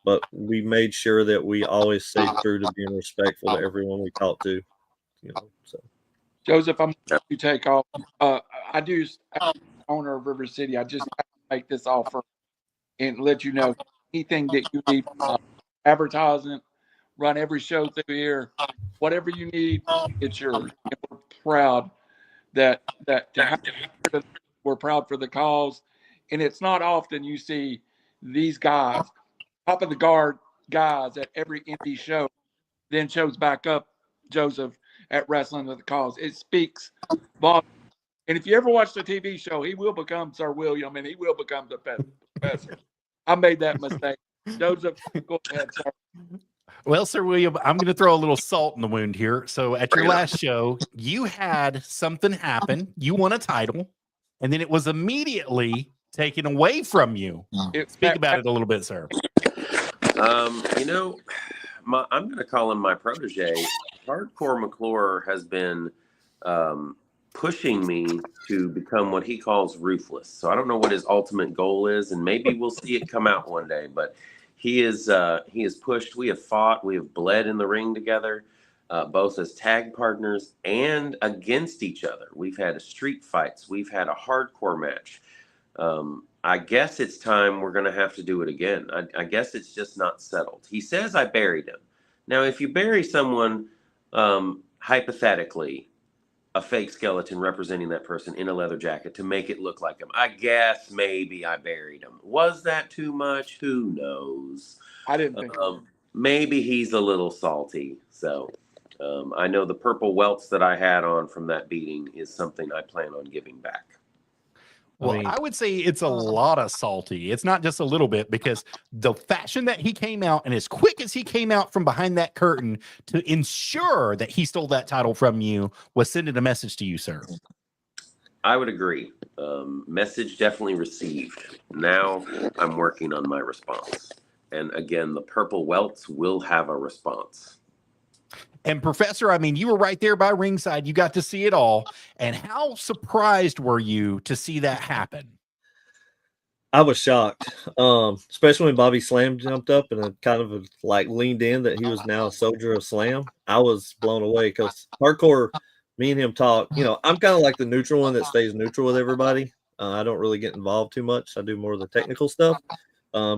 But we made sure that we always stayed true to being respectful to everyone we talked to. So Joseph, I'm going to take off. I do, as owner of River City, I just have to make this offer and let you know anything that you need, advertising, run every show through here, whatever you need, it's yours. And we're proud that we're proud for the cause. And it's not often you see these guys, top of the guard guys at every indie show, then shows back up, Joseph, at Wrestling with the Cause. It speaks volumes. And if you ever watch the TV show, he will become Sir William and he will become the professor. I made that mistake. Joseph, go ahead, sir. Well, Sir William, I'm going to throw a little salt in the wound here. So at your last show, you had something happen. You won a title, and then it was immediately taken away from you. Speak about it a little bit, sir. I'm going to call him my protege. Hardcore McClure has been pushing me to become what he calls ruthless. So I don't know what his ultimate goal is, and maybe we'll see it come out one day. But he is pushed. We have fought. We have bled in the ring together, both as tag partners and against each other. We've had street fights. We've had a hardcore match. I guess it's time we're going to have to do it again. I guess it's just not settled. He says I buried him. Now, if you bury someone, hypothetically, a fake skeleton representing that person in a leather jacket to make it look like him, I guess maybe I buried him. Was that too much? Who knows? I didn't think maybe he's a little salty. So I know the purple welts that I had on from that beating is something I plan on giving back. Well, I would say it's a lot of salty. It's not just a little bit, because the fashion that he came out and as quick as he came out from behind that curtain to ensure that he stole that title from you was sending a message to you, sir. I would agree. Message definitely received. Now I'm working on my response. And again, the purple welts will have a response. And Professor, I mean, you were right there by ringside. You got to see it all. And how surprised were you to see that happen? I was shocked, especially when Bobby Slam jumped up and kind of like leaned in that he was now a soldier of Slam. I was blown away because hardcore, me and him talk. I'm kind of like the neutral one that stays neutral with everybody. I don't really get involved too much. I do more of the technical stuff.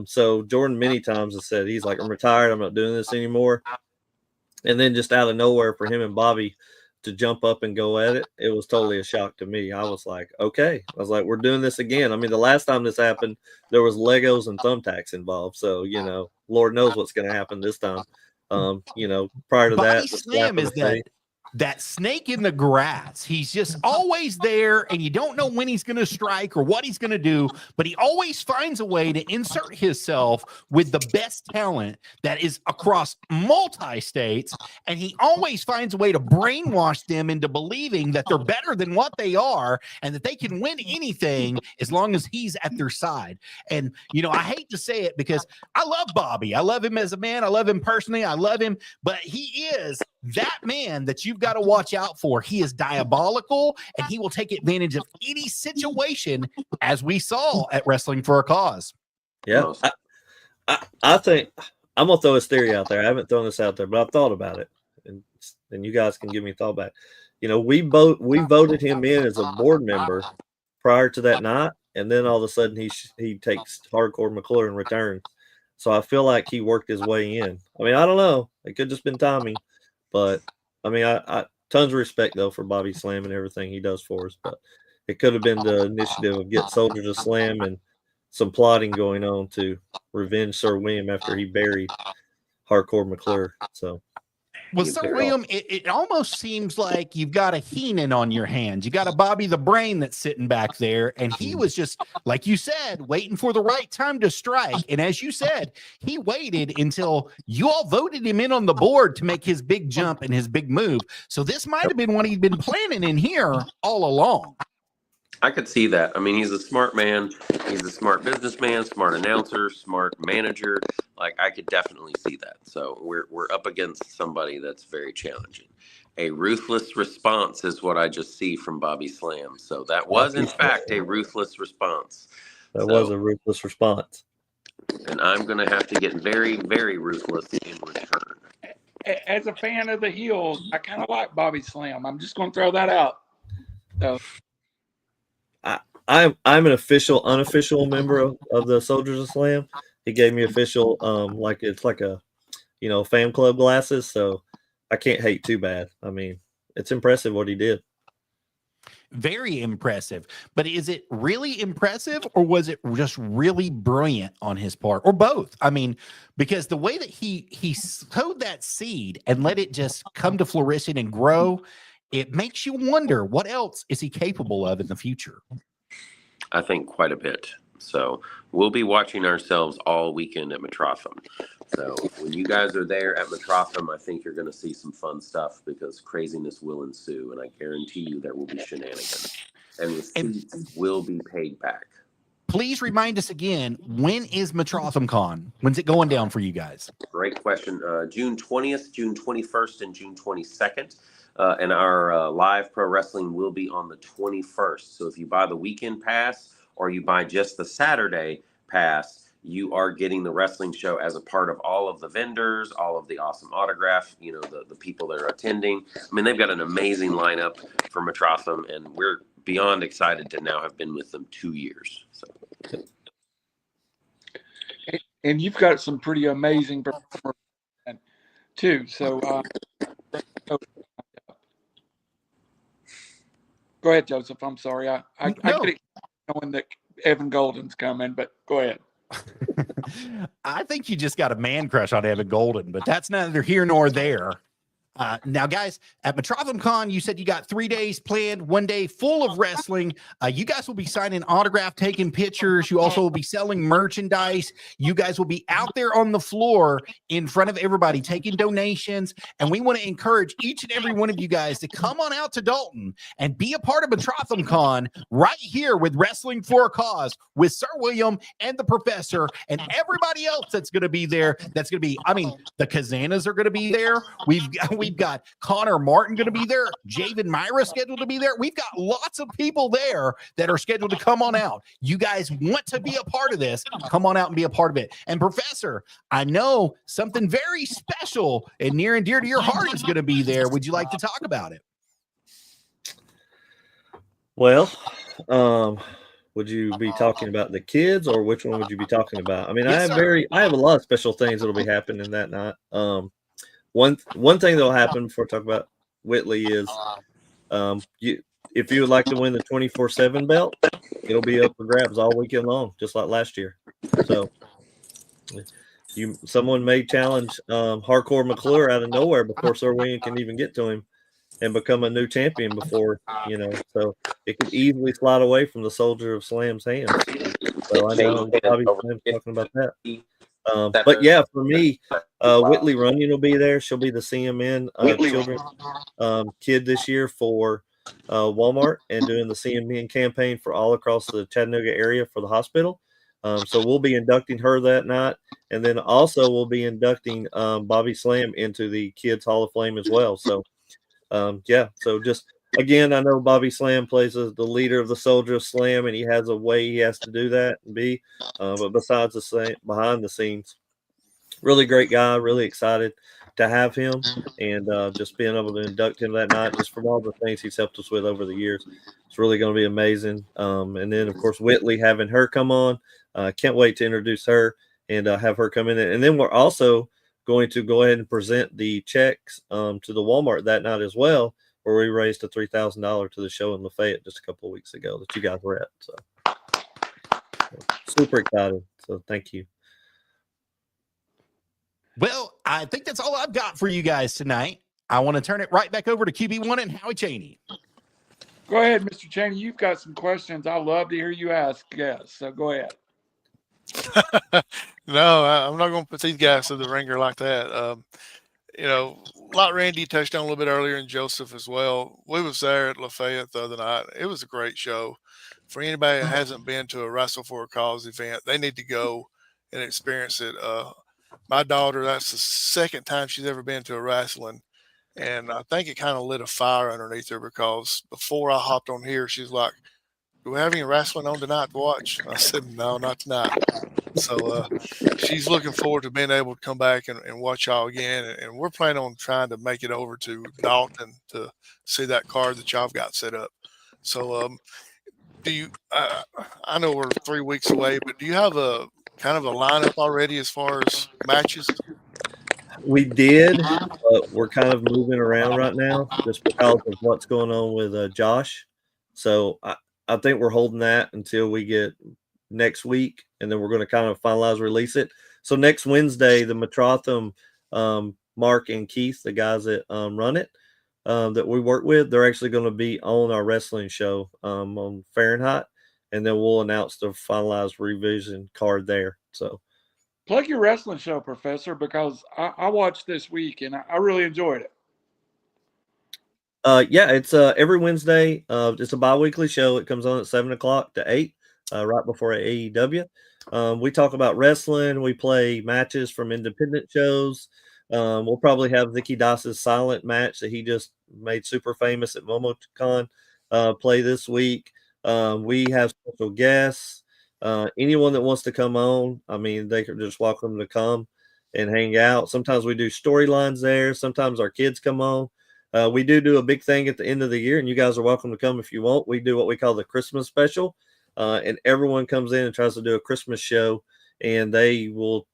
So Jordan many times has said, he's like, I'm retired. I'm not doing this anymore. And then just out of nowhere for him and Bobby to jump up and go at it, it was totally a shock to me. I was like, okay. I was like, we're doing this again. I mean, the last time this happened, there was Legos and thumbtacks involved. So, Lord knows what's going to happen this time. Prior to Bobby that, Slam is that. that snake in the grass. He's just always there, and you don't know when he's going to strike or what he's going to do, but he always finds a way to insert himself with the best talent that is across multi-states, and he always finds a way to brainwash them into believing that they're better than what they are and that they can win anything as long as he's at their side. And, I hate to say it because I love Bobby. I love him as a man. I love him personally. I love him, but he is that man that you've got to watch out for. He is diabolical, and he will take advantage of any situation, as we saw at Wrestling for a Cause. Yeah. I think I'm going to throw this theory out there. I haven't thrown this out there, but I've thought about it, and you guys can give me a thought back. We voted him in as a board member prior to that night, and then all of a sudden he takes Hardcore McClure and returns. So I feel like he worked his way in. I mean, I don't know. It could just been timing, but I mean, I tons of respect though for Bobby Slam and everything he does for us. But it could have been the initiative of Get Soldier to Slam and some plotting going on to revenge Sir William after he buried Hardcore McClure. So. Well, Sir William, it almost seems like you've got a Heenan on your hands. You got a Bobby the Brain that's sitting back there, and he was just, like you said, waiting for the right time to strike. And as you said, he waited until you all voted him in on the board to make his big jump and his big move. So this might have been what he'd been planning in here all along. I could see that. I mean, he's a smart man. He's a smart businessman, smart announcer, smart manager. Like, I could definitely see that. So we're up against somebody that's very challenging. A ruthless response is what I just see from Bobby Slam. So that was, in fact, a ruthless response. That was a ruthless response. And I'm going to have to get very, very ruthless in return. As a fan of the heels, I kind of like Bobby Slam. I'm just going to throw that out. So. I'm an unofficial member of the Soldiers of Slam. He gave me official, it's like a, fan club glasses. So I can't hate too bad. I mean, it's impressive what he did. Very impressive. But is it really impressive, or was it just really brilliant on his part, or both? I mean, because the way that he sowed that seed and let it just come to fruition and grow, it makes you wonder what else is he capable of in the future. I think quite a bit. So we'll be watching ourselves all weekend at Metrotham. So when you guys are there at Metrotham, I think you're going to see some fun stuff because craziness will ensue. And I guarantee you there will be shenanigans. And receipts will be paid back. Please remind us again, when is Metrotham Con? When's it going down for you guys? Great question. June 20th, June 21st, and June 22nd. And our live pro wrestling will be on the 21st. So if you buy the weekend pass or you buy just the Saturday pass, you are getting the wrestling show as a part of all of the vendors, all of the awesome autograph, the people that are attending. I mean, they've got an amazing lineup for Metrotham, and we're beyond excited to now have been with them 2 years. So. And you've got some pretty amazing performers too. So go ahead, Joseph. I'm sorry. I get it knowing that Evan Golden's coming, but go ahead. I think you just got a man crush on Evan Golden, but that's neither here nor there. Now, guys, at Metrotham Con, you said you got 3 days planned, 1 day full of wrestling. You guys will be signing autograph, taking pictures. You also will be selling merchandise. You guys will be out there on the floor in front of everybody, taking donations. And we want to encourage each and every one of you guys to come on out to Dalton and be a part of Metrotham Con right here with Wrestling for a Cause with Sir William and the Professor and everybody else that's going to be there. That's going to be, the Kazanas are going to be there. We've got Connor Martin going to be there. Javen Myra scheduled to be there. We've got lots of people there that are scheduled to come on out. You guys want to be a part of this, come on out and be a part of it. And Professor, I know something very special and near and dear to your heart is going to be there. Would you like to talk about it? Well, would you be talking about the kids, or which one would you be talking about? I mean, Yes, I have a lot of special things that'll be happening that night. One thing that'll happen before I talk about Whitley is if you would like to win the 24/7 belt, it'll be up for grabs all weekend long, just like last year. So someone may challenge Hardcore McClure out of nowhere before Sir William can even get to him, and become a new champion before, so it could easily slide away from the Soldier of Slam's hands. So I know Bobby Slam's talking about that. But yeah, for me, Whitley Runyon will be there. She'll be the CMN children kid this year for Walmart and doing the CMN campaign for all across the Chattanooga area for the hospital. So we'll be inducting her that night. And then also we'll be inducting Bobby Slam into the Kids Hall of Fame as well. So, so just again, I know Bobby Slam plays as the leader of the Soldier of Slam, and he has a way he has to do that and be. But besides behind the scenes, really great guy, really excited to have him, and just being able to induct him that night, just from all the things he's helped us with over the years. It's really going to be amazing. And then, of course, Whitley, having her come on. Can't wait to introduce her and have her come in. And then we're also going to go ahead and present the checks to the Walmart that night as well, where we raised a $3,000 to the show in Lafayette just a couple of weeks ago that you guys were at. So super excited. So thank you. Well, I think that's all I've got for you guys tonight. I want to turn it right back over to QB1 and Howie Cheney. Go ahead, Mr. Cheney. You've got some questions. I love to hear you ask guests. So go ahead. No, I'm not going to put these guys to the ringer like that. Like Randy touched on a little bit earlier, and Joseph as well. We was there at Lafayette the other night. It was a great show. For anybody that hasn't been to a Wrestle for a Cause event, they need to go and experience it. My daughter, that's the second time she's ever been to a wrestling. And I think it kind of lit a fire underneath her, because before I hopped on here, she's like, "Do we have any wrestling on tonight to watch?" I said, "No, not tonight." So she's looking forward to being able to come back and watch y'all again. And we're planning on trying to make it over to Dalton to see that card that y'all got set up. So do you, I know we're 3 weeks away, but do you have a kind of a lineup already as far as matches? We did, but we're kind of moving around right now just because of what's going on with Josh. So I think we're holding that until we get next week, and then we're going to kind of finalize, release it. So next Wednesday, the Metrotham, Mark and Keith, the guys that run it, that we work with, they're actually going to be on our wrestling show on Fahrenheit, and then we'll announce the finalized revision card there. So plug your wrestling show, Professor, because I watched this week and I really enjoyed it. Yeah, it's every Wednesday. It's a bi-weekly show. It comes on at 7 o'clock to 8, right before AEW. We talk about wrestling. We play matches from independent shows. We'll probably have Vicky Doss's silent match that he just made super famous at MomoCon play this week. We have special guests. Anyone that wants to come on, I mean, they are just welcome to come and hang out. Sometimes we do storylines there. Sometimes our kids come on. We do a big thing at the end of the year, and you guys are welcome to come if you want. We do what we call the Christmas special, and everyone comes in and tries to do a Christmas show, and they will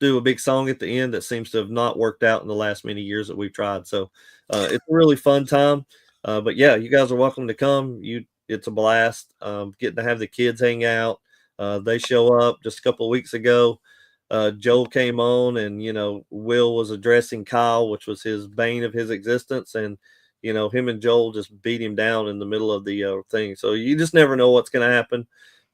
do a big song at the end that seems to have not worked out in the last many years that we've tried. So it's a really fun time. But yeah, you guys are welcome to come. It's a blast getting to have the kids hang out. They show up just a couple of weeks ago. Joel came on, and Will was addressing Kyle, which was his bane of his existence, and him and Joel just beat him down in the middle of the thing. So you just never know what's going to happen.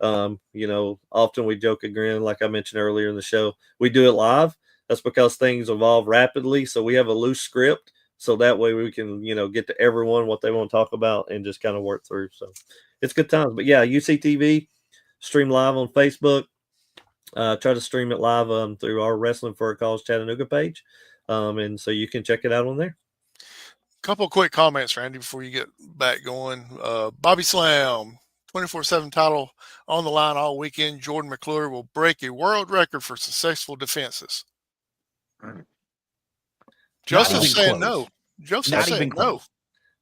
Often we joke and grin, like I mentioned earlier in the show. We do it live. That's because things evolve rapidly, so we have a loose script, so that way we can get to everyone what they want to talk about and just kind of work through. So it's good times. But yeah, UCTV, stream live on Facebook. Try to stream it live through our Wrestling for a Cause Chattanooga page, and so you can check it out on there. Couple of quick comments, Randy, before you get back going. Bobby Slam, 24/7 title on the line all weekend. Jordan McClure will break a world record for successful defenses. Joseph's saying no. Joseph's saying no.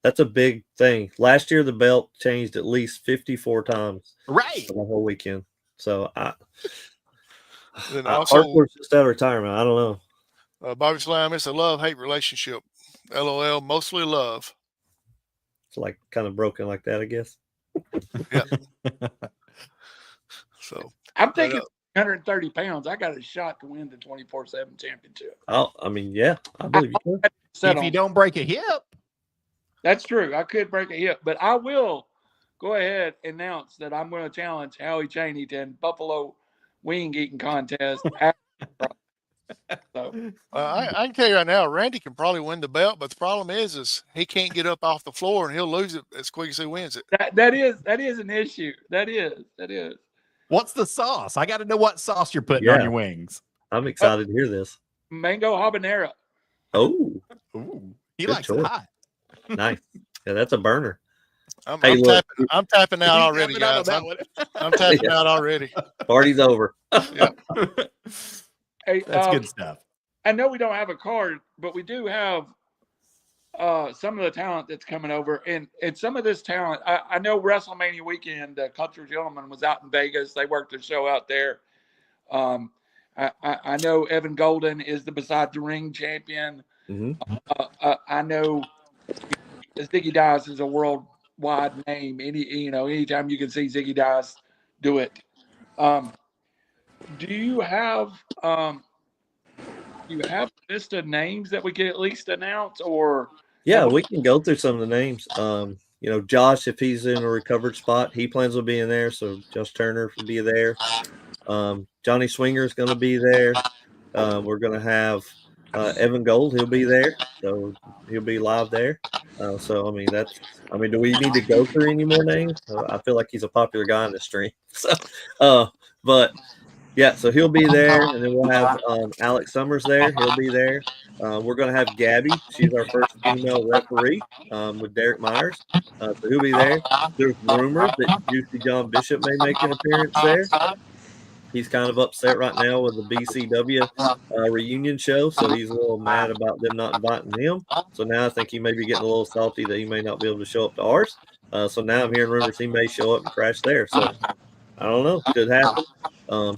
That's a big thing. Last year, the belt changed at least 54 times. Right. For the whole weekend. So Then also, Hartford's just out of retirement. I don't know. Bobby Slam, it's a love-hate relationship. LOL, mostly love. It's like kind of broken like that, I guess. Yeah. So I'm thinking 130 pounds. I got a shot to win the 24/7 championship. Oh, I mean, yeah, I believe you could. If you don't break a hip. That's true. I could break a hip, but I will go ahead and announce that I'm going to challenge Howie Chaney to a buffalo wing eating contest. So I can tell you right now, Randy can probably win the belt, but the problem is he can't get up off the floor and he'll lose it as quick as he wins it. that is an issue. That is. What's the sauce? I got to know what sauce you're putting Yeah. on your wings. I'm excited to hear this. Mango habanero. Oh, Ooh, he Good likes choice. it hot. nice. Yeah, that's a burner. I'm Look, tapping out He's already, tapping out on guys. that one. I'm tapping out already. party's over. Hey, That's good stuff. I know we don't have a card, but we do have some of the talent that's coming over, and some of this talent. I know WrestleMania weekend, Country Gentleman was out in Vegas. They worked the show out there. I know Evan Golden is the Beside the Ring champion. I know Ziggy Dice is a worldwide name. Anytime you can see Ziggy Dice do it. Do you have a list of names that we could at least announce, or? Yeah, we can go through some of the names. Josh, if he's in a recovered spot, he plans on being there. So Josh Turner will be there. Johnny Swinger is going to be there. We're going to have Evan Gold. He'll be there. So he'll be live there. Do we need to go through any more names? I feel like he's a popular guy in the stream. So he'll be there, and then we'll have Alex Summers there. He'll be there. We're going to have Gabby. She's our first female referee with Derek Myers. So he'll be there. There's rumors that Juicy John Bishop may make an appearance there. He's kind of upset right now with the BCW reunion show, so he's a little mad about them not inviting him. So now I think he may be getting a little salty that he may not be able to show up to ours. So now I'm hearing rumors he may show up and crash there. So I don't know. Could happen.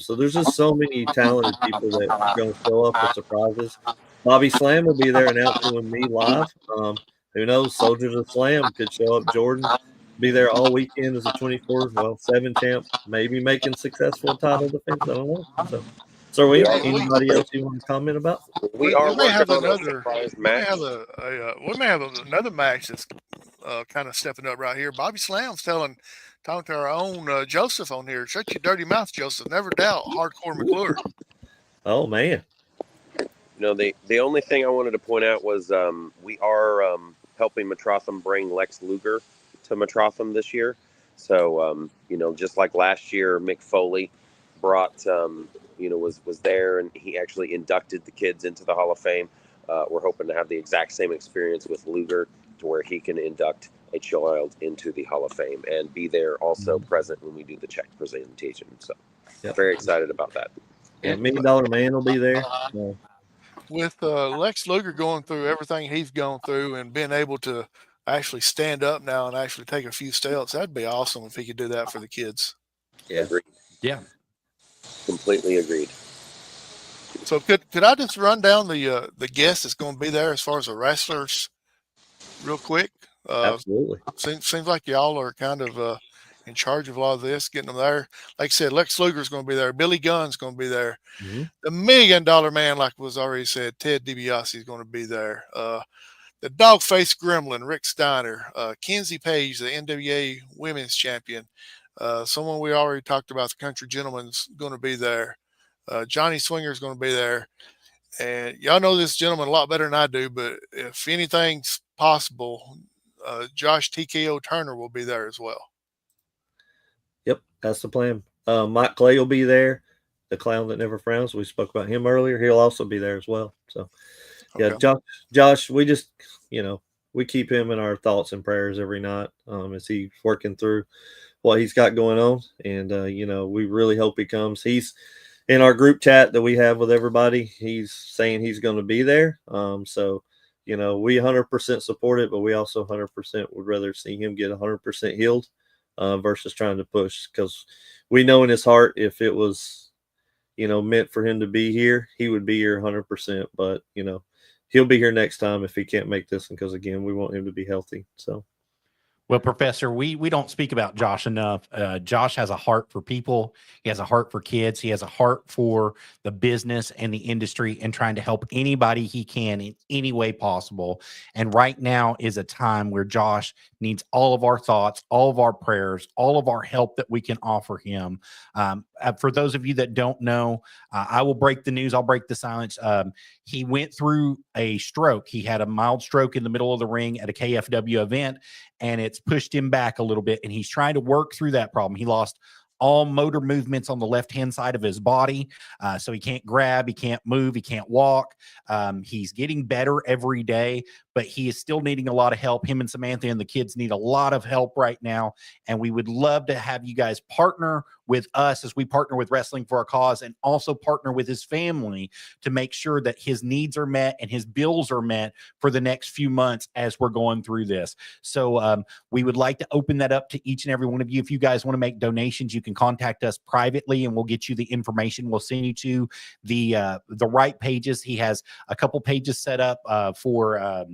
So there's just so many talented people that are going to show up with surprises. Bobby Slam will be there announcing with me live. Who knows? Soldiers of Slam could show up. Jordan be there all weekend as a 24/7 champ, maybe making successful title defense. I don't know. So anybody else you want to comment about? We may have another match that's kind of stepping up right here. Bobby Slam's talking to our own Joseph on here. Shut your dirty mouth, Joseph. Never doubt Hardcore McClure. Oh man. The only thing I wanted to point out was we are helping Matrotham bring Lex Luger to Matrotham this year. So just like last year, Mick Foley brought was there, and he actually inducted the kids into the Hall of Fame. We're hoping to have the exact same experience with Luger, to where he can induct a child into the Hall of Fame and be there also present when we do the check presentation. So very excited about that. Yeah, $1 Million Man will be there. With Lex Luger going through everything he's gone through and being able to actually stand up now and actually take a few steps, that'd be awesome if he could do that for the kids. Yeah, agreed. Yeah, Completely agreed. So could I just run down the guest that's going to be there as far as the wrestlers real quick? Absolutely. Seems like y'all are kind of in charge of a lot of this, getting them there. Like I said, Lex Luger's going to be there. Billy Gunn's going to be there. Mm-hmm. The $1 Million Man, like was already said, Ted DiBiase is going to be there. The Dogface Gremlin, Rick Steiner. Kenzie Page, the NWA Women's Champion. Someone we already talked about, the Country Gentleman's going to be there. Johnny Swinger's going to be there. And y'all know this gentleman a lot better than I do, but if anything's possible, Josh TKO Turner will be there as well. Yep, that's the plan. Mike Clay will be there, the clown that never frowns. We spoke about him earlier. He'll also be there as well. So, yeah, Okay. Josh, we just, we keep him in our thoughts and prayers every night as he's working through what he's got going on. And, we really hope he comes. He's in our group chat that we have with everybody. He's saying he's going to be there. So, we 100% support it, but we also 100% would rather see him get 100% healed versus trying to push, because we know in his heart, if it was, meant for him to be here, he would be here 100%. But, he'll be here next time if he can't make this one, because, again, we want him to be healthy. So, Well, Professor, we don't speak about Josh enough. Josh has a heart for people. He has a heart for kids. He has a heart for the business and the industry and trying to help anybody he can in any way possible. And right now is a time where Josh needs all of our thoughts, all of our prayers, all of our help that we can offer him. For those of you that don't know, I will break the news. I'll break the silence. He went through a stroke. He had a mild stroke in the middle of the ring at a KFW event, and it's pushed him back a little bit, and he's trying to work through that problem. He lost all motor movements on the left-hand side of his body. So he can't grab, he can't move, he can't walk. He's getting better every day, but he is still needing a lot of help. Him and Samantha and the kids need a lot of help right now. And we would love to have you guys partner with us as we partner with Wrestling for a Cause, and also partner with his family to make sure that his needs are met and his bills are met for the next few months as we're going through this. So we would like to open that up to each and every one of you. If you guys want to make donations, you can contact us privately and we'll get you the information. We'll send you to the right pages. He has a couple pages set up for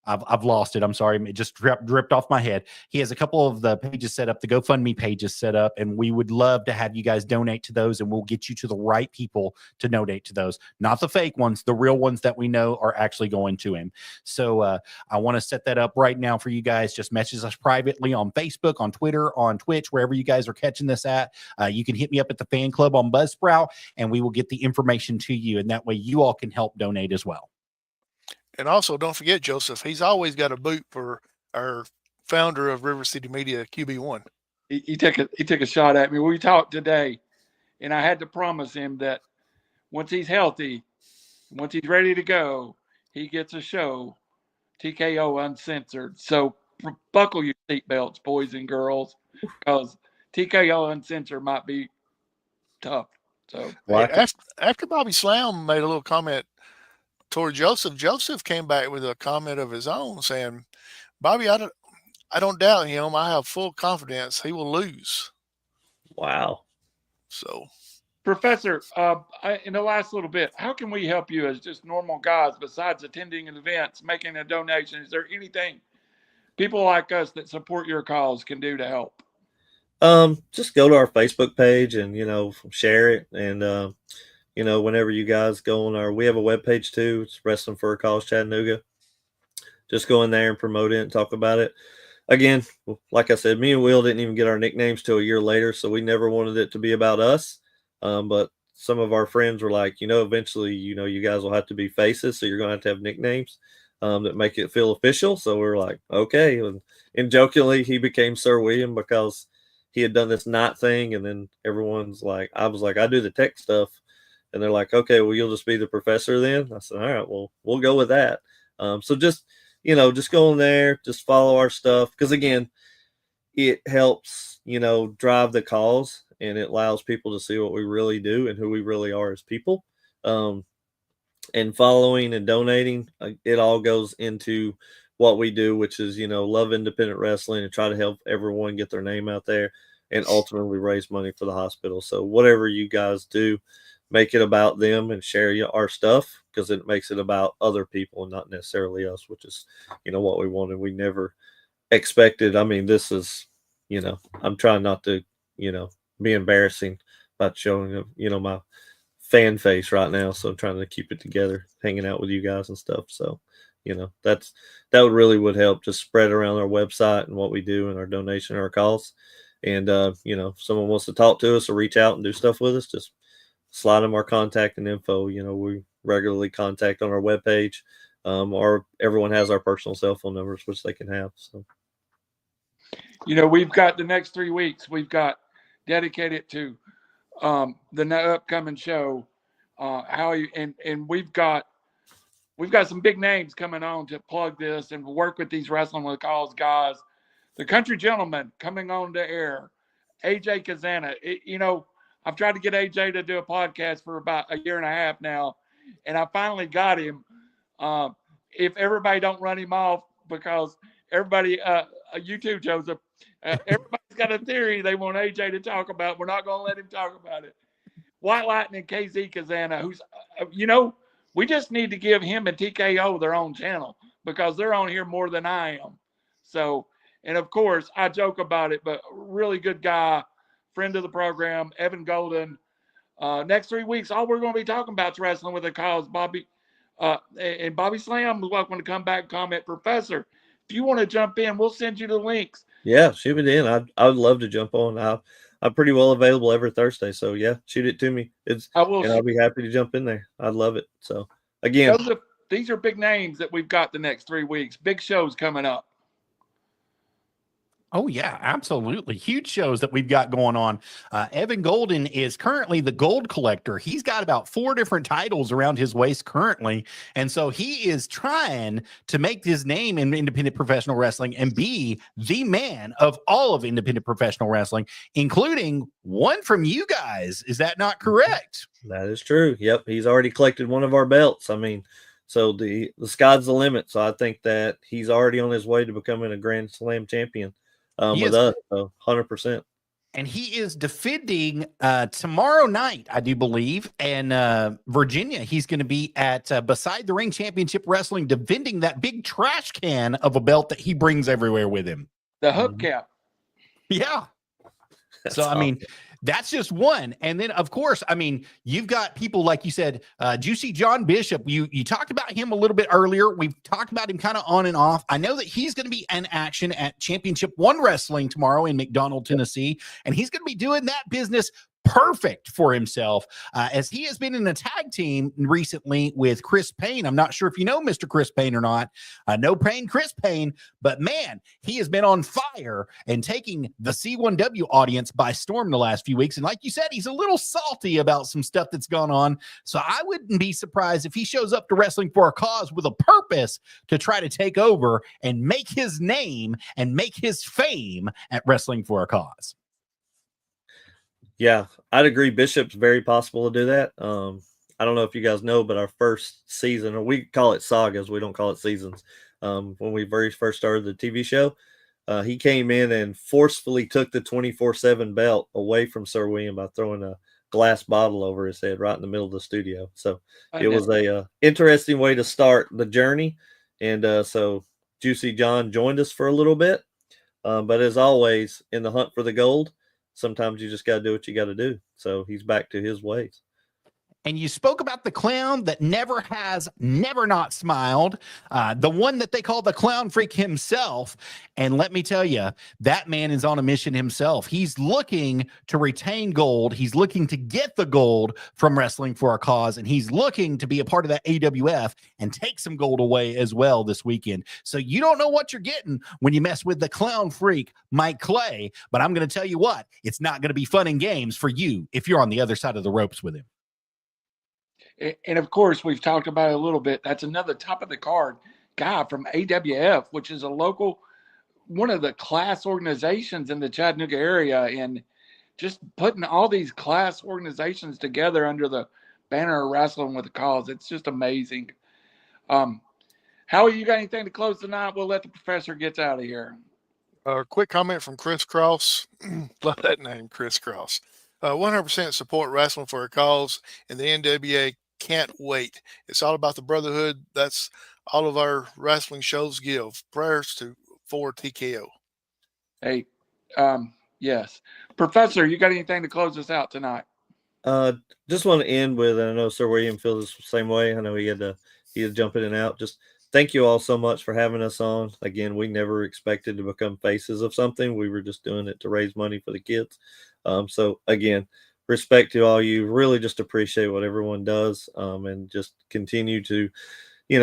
I've lost it. I'm sorry. It just dripped off my head. He has a couple of the pages set up, the GoFundMe pages set up, and we would love to have you guys donate to those, and we'll get you to the right people to donate to those. Not the fake ones, the real ones that we know are actually going to him. So I want to set that up right now for you guys. Just message us privately on Facebook, on Twitter, on Twitch, wherever you guys are catching this at. You can hit me up at the fan club on Buzzsprout, and we will get the information to you, and that way you all can help donate as well. And also, don't forget, Joseph, he's always got a boot for our founder of River City Media, QB1. He took a shot at me. We talked today, and I had to promise him that once he's healthy, once he's ready to go, he gets a show, TKO Uncensored. So buckle your seatbelts, boys and girls, because TKO Uncensored might be tough. So hey, after Bobby Slam made a little comment toward Joseph came back with a comment of his own saying, Bobby, I don't doubt him. I have full confidence he will lose. Wow. So, Professor, in the last little bit, how can we help you as just normal guys besides attending events, making a donation? Is there anything people like us that support your cause can do to help? Just go to our Facebook page and, share it. And, whenever you guys go on we have a webpage too. It's Wrestling for a Cause Chattanooga. Just go in there and promote it and talk about it. Again, like I said, me and Will didn't even get our nicknames till a year later, so we never wanted it to be about us. But some of our friends were like, eventually, you guys will have to be faces, so you're going to have nicknames that make it feel official. So we're like, okay. And jokingly, he became Sir William because he had done this knot thing, and then everyone's like, I was like, I do the tech stuff. And they're like, okay, well, you'll just be the professor then? I said, all right, well, we'll go with that. So just go in there, just follow our stuff. Because, again, it helps, drive the cause, and it allows people to see what we really do and who we really are as people. And following and donating, it all goes into what we do, which is, love independent wrestling and try to help everyone get their name out there and ultimately raise money for the hospital. So whatever you guys do, make it about them and share our stuff, because it makes it about other people and not necessarily us, which is, what we wanted. We never expected. I mean, this is, I'm trying not to, be embarrassing about showing, my fan face right now. So I'm trying to keep it together, hanging out with you guys and stuff. So, that would help, just spread around our website and what we do and our donation, our calls. And, if someone wants to talk to us or reach out and do stuff with us, just slide them our contact and info. We regularly contact on our webpage, or everyone has our personal cell phone numbers, which they can have. So, we've got the next 3 weeks. We've got dedicated to the upcoming show. And we've got some big names coming on to plug this and work with these Wrestling with a Cause guys. The Country Gentleman coming on to air, AJ Kazana. I've tried to get AJ to do a podcast for about a year and a half now, and I finally got him. If everybody don't run him off, because everybody, you too, Joseph, everybody's got a theory they want AJ to talk about. We're not going to let him talk about it. White Lightning KZ Kazana, who's, we just need to give him and TKO their own channel, because they're on here more than I am. So And of course, I joke about it, but really good guy, friend of the program, Evan Golden. Next 3 weeks, all we're going to be talking about is wrestling with the cause. Bobby and Bobby Slam is welcome to come back and comment. Professor, if you want to jump in, we'll send you the links. Yeah, shoot it in. I would love to jump on. I'm pretty well available every Thursday, so yeah, shoot it to me. I'll be happy to jump in there. I'd love it. So again, these are big names that we've got the next 3 weeks. Big shows coming up. Oh, yeah, absolutely. Huge shows that we've got going on. Evan Golden is currently the gold collector. He's got about 4 different titles around his waist currently. And so he is trying to make his name in independent professional wrestling and be the man of all of independent professional wrestling, including one from you guys. Is that not correct? That is true. Yep. He's already collected one of our belts. I mean, so the sky's the limit. So I think that he's already on his way to becoming a Grand Slam champion. With us, so 100%. And he is defending tomorrow night, I do believe, and Virginia. He's going to be at Beside the Ring Championship Wrestling, defending that big trash can of a belt that he brings everywhere with him. The hubcap. Yeah. That's so, I mean, awesome. That's just one. And then, of course, I mean, you've got people like you said, Juicy John Bishop. You talked about him a little bit earlier. We've talked about him kind of on and off. I know that he's going to be in action at Championship One Wrestling tomorrow in McDonald, Tennessee, and he's going to be doing that business perfect for himself, as he has been in a tag team recently with Chris Payne. I'm not sure if you know Mr. Chris Payne or not. No Payne, Chris Payne, but man, he has been on fire and taking the C1W audience by storm the last few weeks. And like you said, he's a little salty about some stuff that's gone on. So I wouldn't be surprised if he shows up to Wrestling for a Cause with a purpose to try to take over and make his name and make his fame at Wrestling for a Cause. Yeah, I'd agree. Bishop's very possible to do that. I don't know if you guys know, but our first season, or we call it sagas, we don't call it seasons. When we very first started the TV show, he came in and forcefully took the 24/7 belt away from Sir William by throwing a glass bottle over his head right in the middle of the studio. So it was a interesting way to start the journey. And so Juicy John joined us for a little bit. But as always, in the hunt for the gold, sometimes you just got to do what you got to do. So he's back to his ways. And you spoke about the clown that never not smiled, the one that they call the clown freak himself. And let me tell you, that man is on a mission himself. He's looking to retain gold. He's looking to get the gold from Wrestling for a Cause. And he's looking to be a part of that AWF and take some gold away as well this weekend. So you don't know what you're getting when you mess with the clown freak, Mike Clay. But I'm going to tell you what, it's not going to be fun and games for you if you're on the other side of the ropes with him. And of course, we've talked about it a little bit. That's another top of the card guy from AWF, which is a local, one of the class organizations in the Chattanooga area. And just putting all these class organizations together under the banner of Wrestling with a Cause, it's just amazing. Howie, you got anything to close tonight? We'll let the professor get out of here. Quick comment from Chris Cross. Love that name, Chris Cross. 100% support Wrestling for a Cause, and the NWA can't wait. It's all about the brotherhood. That's all of our wrestling shows give. Prayers for TKO. Hey, yes. Professor, you got anything to close us out tonight? Just want to end with, and I know Sir William feels the same way. I know he had to jump in and out. Just thank you all so much for having us on. Again, we never expected to become faces of something. We were just doing it to raise money for the kids. So again, respect to all you. Really just appreciate what everyone does, and just continue to,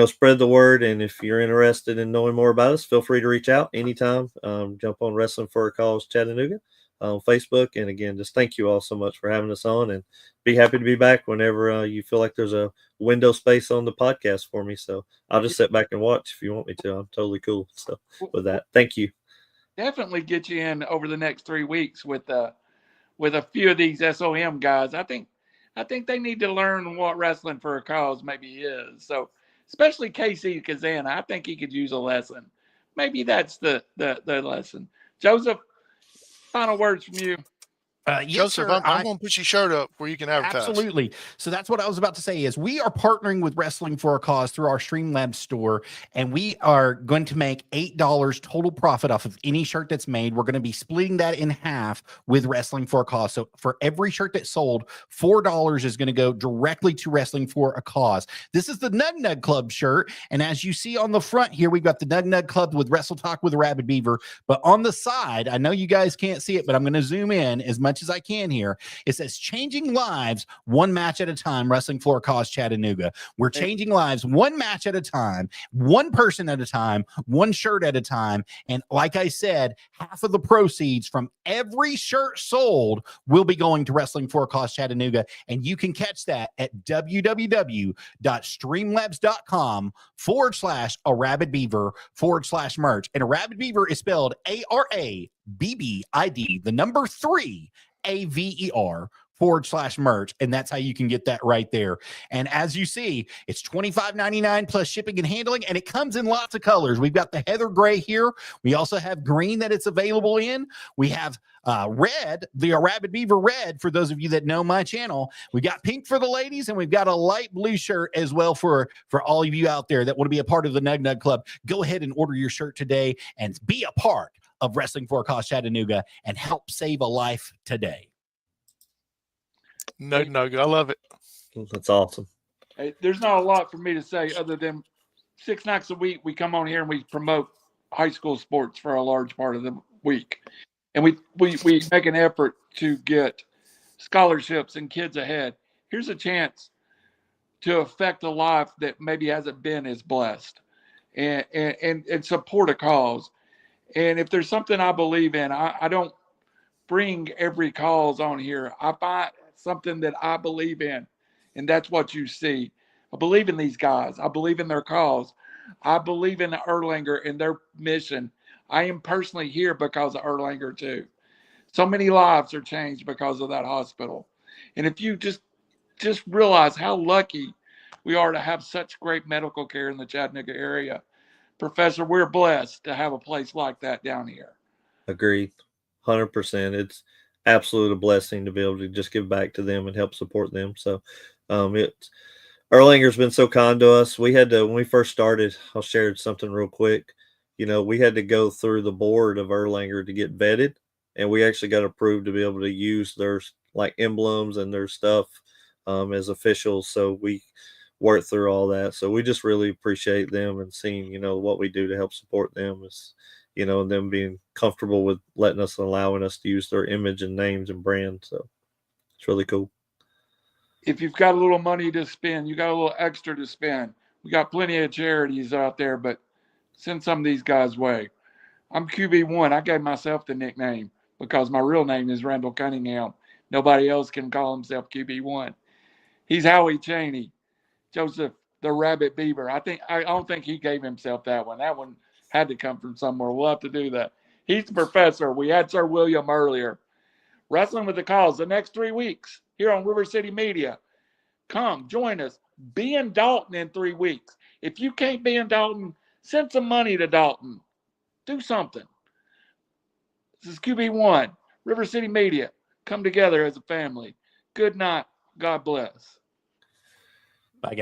spread the word. And if you're interested in knowing more about us, feel free to reach out anytime. Jump on Wrestling for a Cause Chattanooga on Facebook. And again, just thank you all so much for having us on, and be happy to be back whenever you feel like there's a window space on the podcast for me. So I'll just sit back and watch if you want me to. I'm totally cool. So with that, thank you. Definitely get you in over the next 3 weeks with a few of these SOM guys. I think they need to learn what Wrestling for a Cause maybe is. So especially KC Kazan, I think he could use a lesson. Maybe that's the lesson. Joseph, final words from you. Yes, Joseph, sir. I'm going to put your shirt up where you can advertise. Absolutely. So that's what I was about to say is we are partnering with Wrestling for a Cause through our Streamlabs store, and we are going to make $8 total profit off of any shirt that's made. We're going to be splitting that in half with Wrestling for a Cause. So for every shirt that's sold, $4 is going to go directly to Wrestling for a Cause. This is the Nug Nug Club shirt, and as you see on the front here, we've got the Nug Nug Club with Wrestle Talk with Rabid Beaver, but on the side, I know you guys can't see it, but I'm going to zoom in as much as I can here. It says changing lives one match at a time, Wrestling for a Cause Chattanooga. We're changing lives one match at a time, one person at a time, one shirt at a time. And like I said, half of the proceeds from every shirt sold will be going to Wrestling for a Cause Chattanooga. And you can catch that at www.streamlabs.com/a rabid beaver /merch. And a rabid beaver is spelled ARABBID, the number 3 AVER /merch. And that's how you can get that right there. And as you see, it's $25.99 plus shipping and handling, and it comes in lots of colors. We've got the heather gray here. We also have green that it's available in. We have red, the Rabid Beaver red, for those of you that know my channel. We got pink for the ladies, and we've got a light blue shirt as well for all of you out there that want to be a part of the Nug Nug Club. Go ahead and order your shirt today and be a part of Wrestling for a Cause Chattanooga and help save a life today. No, I love it. That's awesome. Hey, there's not a lot for me to say other than 6 nights a week we come on here and we promote high school sports for a large part of the week. And we make an effort to get scholarships and kids ahead. Here's a chance to affect a life that maybe hasn't been as blessed and support a cause. And if there's something I believe in, I don't bring every cause on here. I find something that I believe in, and that's what you see. I believe in these guys. I believe in their cause. I believe in Erlanger and their mission. I am personally here because of Erlanger too. So many lives are changed because of that hospital. And if you just realize how lucky we are to have such great medical care in the Chattanooga area, Professor, we're blessed to have a place like that down here. Agreed. 100%. It's absolute a blessing to be able to just give back to them and help support them. So it's Erlanger's been so kind to us. We had to, when we first started, I'll share something real quick. You know, we had to go through the board of Erlanger to get vetted, and we actually got approved to be able to use their like emblems and their stuff as officials. So we worked through all that. So we just really appreciate them and seeing, you know, what we do to help support them is, you know, and them being comfortable with letting us and allowing us to use their image and names and brand. So it's really cool. If you've got a little money to spend, you got a little extra to spend. We got plenty of charities out there, but send some of these guys' way. I'm QB1. I gave myself the nickname because my real name is Randall Cunningham. Nobody else can call himself QB1. He's Howie Cheney, Joseph the Rabbit Beaver. I don't think he gave himself that one. That one had to come from somewhere. We'll have to do that. He's the professor. We had Sir William earlier. Wrestling with the Cause the next 3 weeks here on RiverCity-Media. Come, join us. Be in Dalton in 3 weeks. If you can't be in Dalton, send some money to Dalton. Do something. This is QB1, RiverCity-Media. Come together as a family. Good night. God bless. Bye, guys.